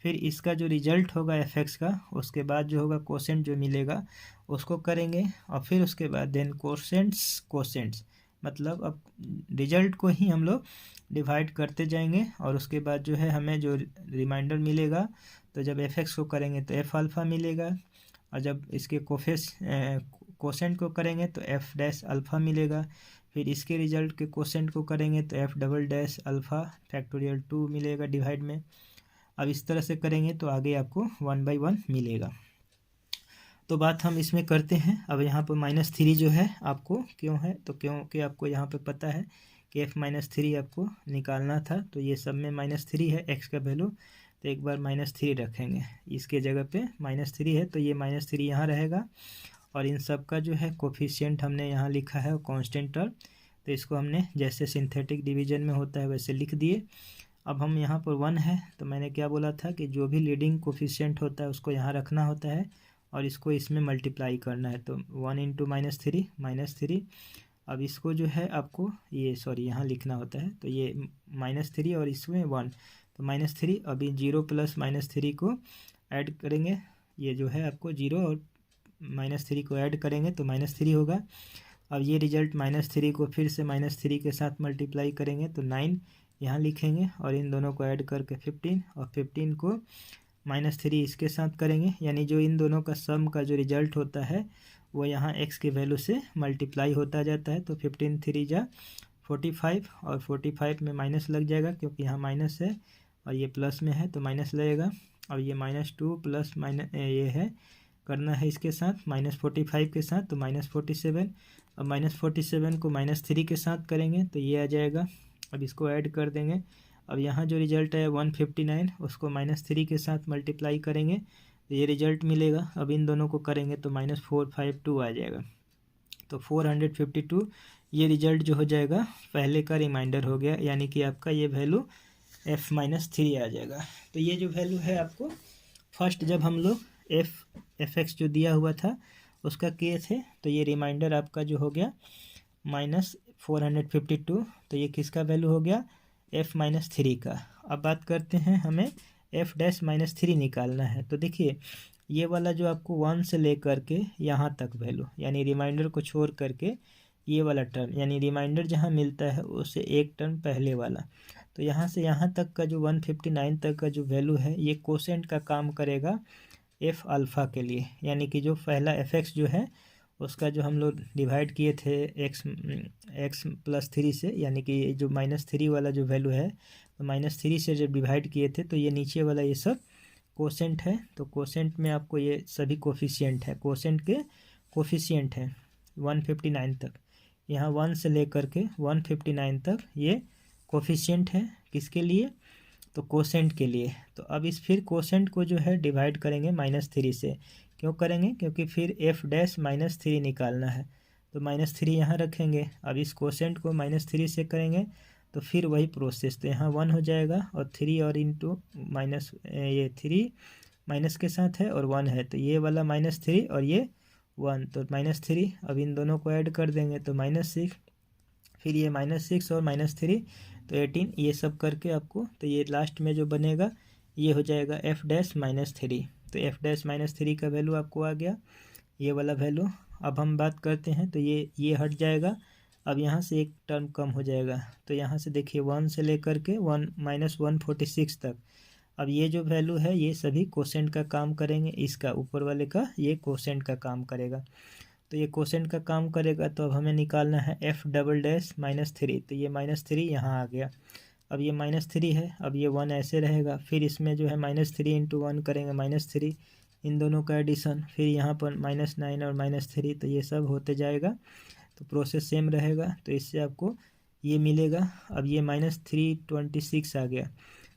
फिर इसका जो रिजल्ट होगा एफ एक्स का उसके बाद जो होगा कोसेंट जो मिलेगा उसको करेंगे, और फिर उसके बाद देन कोसेंट्स मतलब अब रिजल्ट को ही हम लोग डिवाइड करते जाएंगे। और उसके बाद जो है हमें जो रिमाइंडर मिलेगा, तो जब एफ एक्स को करेंगे तो एफ अल्फ़ा मिलेगा, और जब इसके कोसेंट को करेंगे तो एफ डैश अल्फ़ा मिलेगा। फिर इसके रिजल्ट के कोसेंट को करेंगे तो F double dash alpha factorial 2 मिलेगा डिवाइड में। अब इस तरह से करेंगे तो आगे आपको 1/1 मिलेगा। तो बात हम इसमें करते हैं। अब यहाँ पर -3 जो है आपको क्यों है, तो क्योंकि आपको यहाँ पे पता है कि f -3 आपको निकालना था, तो ये सब में -3 है x का वैल्यू, तो एक बार -3 रखेंगे इसके जगह पे। -3 है तो ये -3 यहाँ रहेगा, और इन सब का जो है कोफिशिएंट हमने यहाँ लिखा है कांस्टेंट टर्म, तो इसको हमने जैसे सिंथेटिक डिवीजन में होता है वैसे लिख दिए। अब हम यहाँ पर 1 है, तो मैंने क्या बोला था कि जो भी लीडिंग कोफिशिएंट होता है उसको यहाँ रखना होता है और इसको इसमें मल्टीप्लाई करना है। तो 1 × -3 अब इसको जो है आपको ये यहाँ लिखना होता है, तो ये -3 और इसमें 1, तो -3। अभी 0 + -3 को ऐड करेंगे, ये जो है आपको 0 और -3 को ऐड करेंगे तो -3 होगा। अब ये रिजल्ट -3 को फिर से -3 के साथ मल्टीप्लाई करेंगे तो 9 यहाँ लिखेंगे, और इन दोनों को ऐड करके 15, और 15 को -3 इसके साथ करेंगे, यानी जो इन दोनों का सम का जो रिजल्ट होता है वो यहाँ x के वैल्यू से मल्टीप्लाई होता जाता है। तो 15 3 जा 45, और 45 में माइनस लग जाएगा क्योंकि यहाँ माइनस है और ये प्लस में है तो माइनस लगेगा। और ये -2 प्लस ये है करना है इसके साथ -45 के साथ, तो -47। अब -47 को -3 के साथ करेंगे तो ये आ जाएगा। अब इसको ऐड कर देंगे। अब यहाँ जो रिजल्ट है 159, उसको -3 के साथ मल्टीप्लाई करेंगे, तो ये रिजल्ट मिलेगा। अब इन दोनों को करेंगे तो -452 आ जाएगा। तो 452 ये रिजल्ट जो हो जाएगा पहले का रिमाइंडर हो गया, यानी कि आपका ये वैल्यू f-3 आ जाएगा। तो ये जो वैल्यू है आपको फर्स्ट जब हम लोग f(x) जो दिया हुआ था उसका किए थे, तो ये रिमाइंडर आपका जो हो गया -452। तो ये किसका वैल्यू हो गया, f-3 का। अब बात करते हैं, हमें f-3 निकालना है। तो देखिए ये वाला जो आपको 1 से लेकर के यहाँ तक वैल्यू, यानी रिमाइंडर को छोड़ करके ये वाला टर्म, यानी रिमाइंडर जहाँ मिलता है उससे एक टर्म पहले वाला, तो यहाँ से यहाँ तक का जो 159 तक का जो वैल्यू है ये कोसेंट का काम करेगा एफ अल्फ़ा के लिए। यानी कि जो पहला f(x) जो है उसका जो हम लोग डिवाइड किए थे x+3 से, यानी कि जो -3 वाला जो वैल्यू है तो -3 से जब डिवाइड किए थे तो ये नीचे वाला ये सब कोसेंट है। तो कोसेंट में आपको ये सभी कोफिशिएंट है, कोसेंट के कोफिशिएंट है 159 तक, यहाँ 1 से लेकर के 159 तक ये कोफिशिएंट है। किसके लिए, तो कोसेंट के लिए। तो अब इस फिर कोसेंट को जो है डिवाइड करेंगे -3 से। क्यों करेंगे, क्योंकि फिर f-3 निकालना है, तो -3 यहाँ रखेंगे। अब इस कोसेंट को -3 से करेंगे तो फिर वही प्रोसेस, तो यहाँ 1 हो जाएगा और 3 और इंटू माइनस, ये 3 माइनस के साथ है और 1 है, तो ये वाला -3 और ये 1, तो -3। अब इन दोनों को ऐड कर देंगे तो -6, फिर ये -6 और -3 तो 18, ये सब करके आपको, तो ये लास्ट में जो बनेगा ये हो जाएगा f-3। तो f-3 का वैल्यू आपको आ गया, ये वाला वैल्यू। अब हम बात करते हैं तो ये हट जाएगा। अब यहाँ से एक टर्म कम हो जाएगा, तो यहाँ से देखिए 1 से लेकर के 146 तक। अब ये जो वैल्यू है ये सभी कोसेंट का काम करेंगे, इसका ऊपर वाले का ये कोसेंट का काम करेगा। तो ये कोसेंट का काम करेगा, तो अब हमें निकालना है f-3। तो ये -3 यहाँ आ गया। अब ये -3 है, अब ये 1 ऐसे रहेगा, फिर इसमें जो है -3 इंटू 1 करेंगे -3, इन दोनों का एडिशन, फिर यहाँ पर -9 और -3, तो ये सब होते जाएगा, तो प्रोसेस सेम रहेगा। तो इससे आपको ये मिलेगा। अब ये -326 आ गया,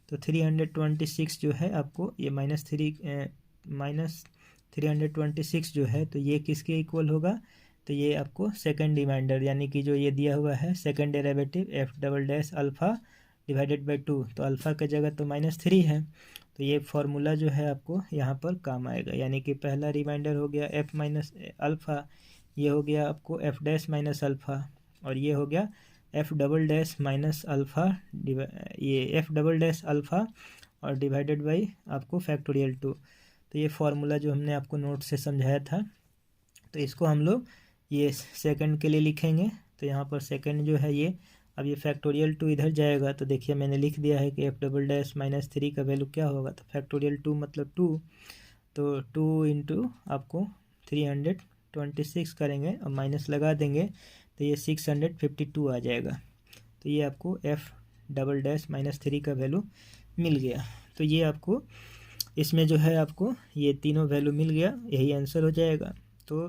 तो 326 जो है आपको ये -326 जो है तो ये किसके इक्वल होगा, तो ये आपको सेकंड रिमाइंडर, यानी कि जो ये दिया हुआ है second derivative f'(α) divided by 2, तो अल्फ़ा की जगह तो -3 है, तो ये फार्मूला जो है आपको यहाँ पर काम आएगा। यानी कि पहला रिमाइंडर हो गया f-α, ये हो गया आपको f'-α, और ये हो गया f'-α, ये f'-α और डिवाइडेड बाई आपको फैक्टोरियल 2। तो ये फार्मूला जो हमने आपको नोट से समझाया था, तो इसको हम लोग ये सेकंड के लिए लिखेंगे। तो यहाँ पर सेकंड जो है ये, अब ये फैक्टोरियल 2 इधर जाएगा, तो देखिए मैंने लिख दिया है कि f'-3 का वैल्यू क्या होगा, तो फैक्टोरियल 2 मतलब 2, तो 2 इंटू आपको 326 करेंगे और माइनस लगा देंगे तो ये 652 आ जाएगा। तो ये आपको f'-3 का वैल्यू मिल गया। तो ये आपको इसमें जो है आपको ये तीनों वैल्यू मिल गया, यही आंसर हो जाएगा। तो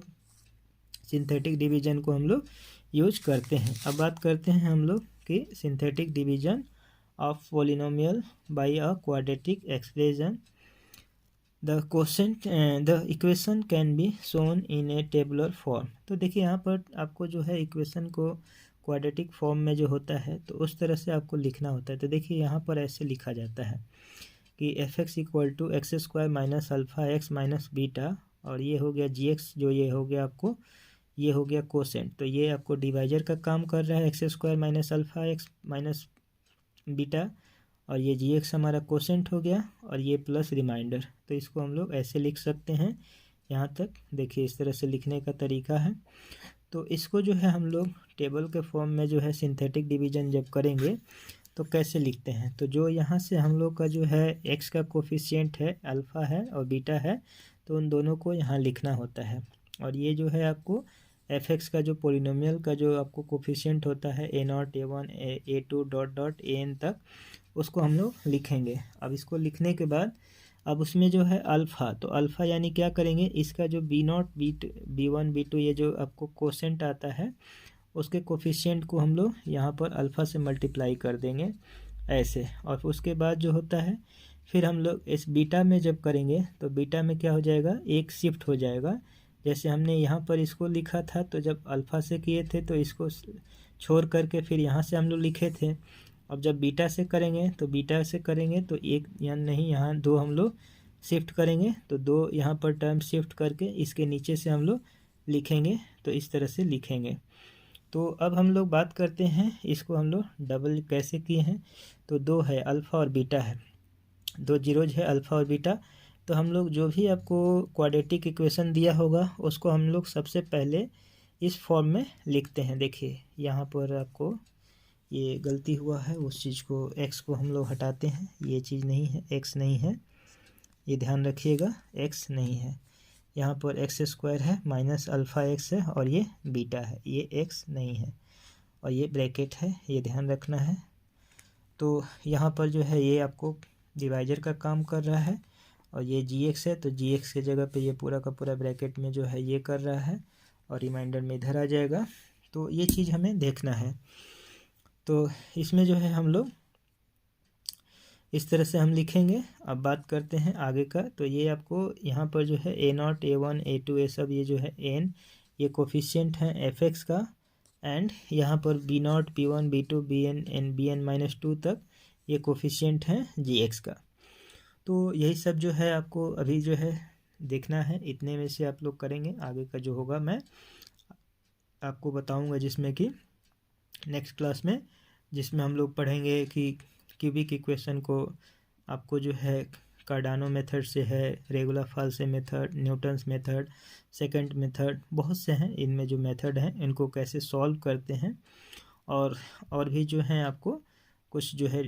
सिंथेटिक डिवीजन को हम लोग यूज करते हैं। अब बात करते हैं हम लोग कि synthetic division of polynomial bye a quadratic expression. The equation can be shown in A tabular form. तो देखिए यहाँ पर आपको जो है इक्वेशन को क्वाड्रेटिक फॉर्म में जो होता है तो उस तरह से आपको लिखना होता है। तो देखिए यहाँ पर ऐसे लिखा जाता है कि f(x) = x² - α x - बीटा, और ये हो गया gx, जो ये हो गया आपको, ये हो गया कोसेंट। तो ये आपको डिवाइजर का काम कर रहा है, x² - α x - बीटा, और ये gx हमारा कोसेंट हो गया, और ये प्लस रिमाइंडर। तो इसको हम लोग ऐसे लिख सकते हैं। यहाँ तक देखिए इस तरह से लिखने का तरीका है। तो इसको जो है हम लोग टेबल के फॉर्म में जो है सिंथेटिक डिवीजन जब करेंगे तो कैसे लिखते हैं, तो जो यहाँ से हम लोग का जो है x का कोफिशिएंट है, अल्फ़ा है और बीटा है, तो उन दोनों को यहाँ लिखना होता है। और ये जो है आपको f(x) का जो पोलिनोमियल का जो आपको कोफिशिएंट होता है a0 a1 a2 dot an तक, उसको हम लोग लिखेंगे। अब इसको लिखने के बाद अब उसमें जो है अल्फ़ा, तो अल्फ़ा यानी क्या करेंगे, इसका जो b0 b1 b2 ये जो आपको कोसेंट आता है उसके कोफिशिएंट को हम लोग यहाँ पर अल्फ़ा से मल्टीप्लाई कर देंगे ऐसे। और उसके बाद जो होता है फिर हम लोग इस बीटा में जब करेंगे तो बीटा में क्या हो जाएगा, एक शिफ्ट हो जाएगा। जैसे हमने यहाँ पर इसको लिखा था, तो जब अल्फ़ा से किए थे तो इसको छोड़ करके फिर यहाँ से हम लोग लिखे थे। अब जब बीटा से करेंगे तो बीटा से करेंगे तो एक या नहीं, यहाँ दो हम लोग शिफ्ट करेंगे, तो दो यहाँ पर टर्म शिफ्ट करके इसके नीचे से हम लोग लिखेंगे, तो इस तरह से लिखेंगे। तो अब हम लोग बात करते हैं इसको हम लोग डबल कैसे किए हैं। तो दो है अल्फ़ा और बीटा है, दो जीरोज है अल्फ़ा और बीटा। तो हम लोग जो भी आपको क्वाड्रेटिक इक्वेशन दिया होगा उसको हम लोग सबसे पहले इस फॉर्म में लिखते हैं। देखिए यहाँ पर आपको ये गलती हुआ है, उस चीज़ को एक्स को हम लोग हटाते हैं, ये चीज़ नहीं है, एक्स नहीं है, ये ध्यान रखिएगा, एक्स नहीं है। यहाँ पर एक्स स्क्वायर है माइनस अल्फ़ा एक्स है और ये बीटा है, ये एक्स नहीं है और ये ब्रैकेट है, ये ध्यान रखना है। तो यहाँ पर जो है ये आपको डिवाइजर का काम कर रहा है और ये जी एक्स है, तो जी एक्स की जगह पे ये पूरा का पूरा ब्रैकेट में जो है ये कर रहा है और रिमाइंडर में इधर आ जाएगा। तो ये चीज़ हमें देखना है। तो इसमें जो है हम लोग इस तरह से हम लिखेंगे। अब बात करते हैं आगे का। तो ये आपको यहाँ पर जो है A0 A1 A2 ये सब ये जो है n ये कोफिशिएंट हैं f(x) का, एंड यहाँ पर B0 B1 B2 Bn n Bn-2 तक ये कोफिशिएंट हैं gx का। तो यही सब जो है आपको अभी जो है देखना है, इतने में से आप लोग करेंगे। आगे का जो होगा मैं आपको बताऊंगा, जिसमें कि नेक्स्ट क्लास में, जिसमें हम लोग पढ़ेंगे कि क्यूबिक इक्वेशन को आपको जो है कार्डानो मेथड से है, regular falsi method, Newton's method, secant method, बहुत से हैं। इनमें जो मेथड हैं इनको कैसे सॉल्व करते हैं, और भी जो हैं आपको कुछ जो है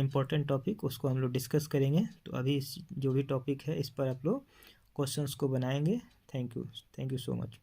इम्पोर्टेंट टॉपिक उसको हम लोग डिस्कस करेंगे। तो अभी जो भी टॉपिक है इस पर आप लोग क्वेश्चंस को बनाएंगे। Thank you so much.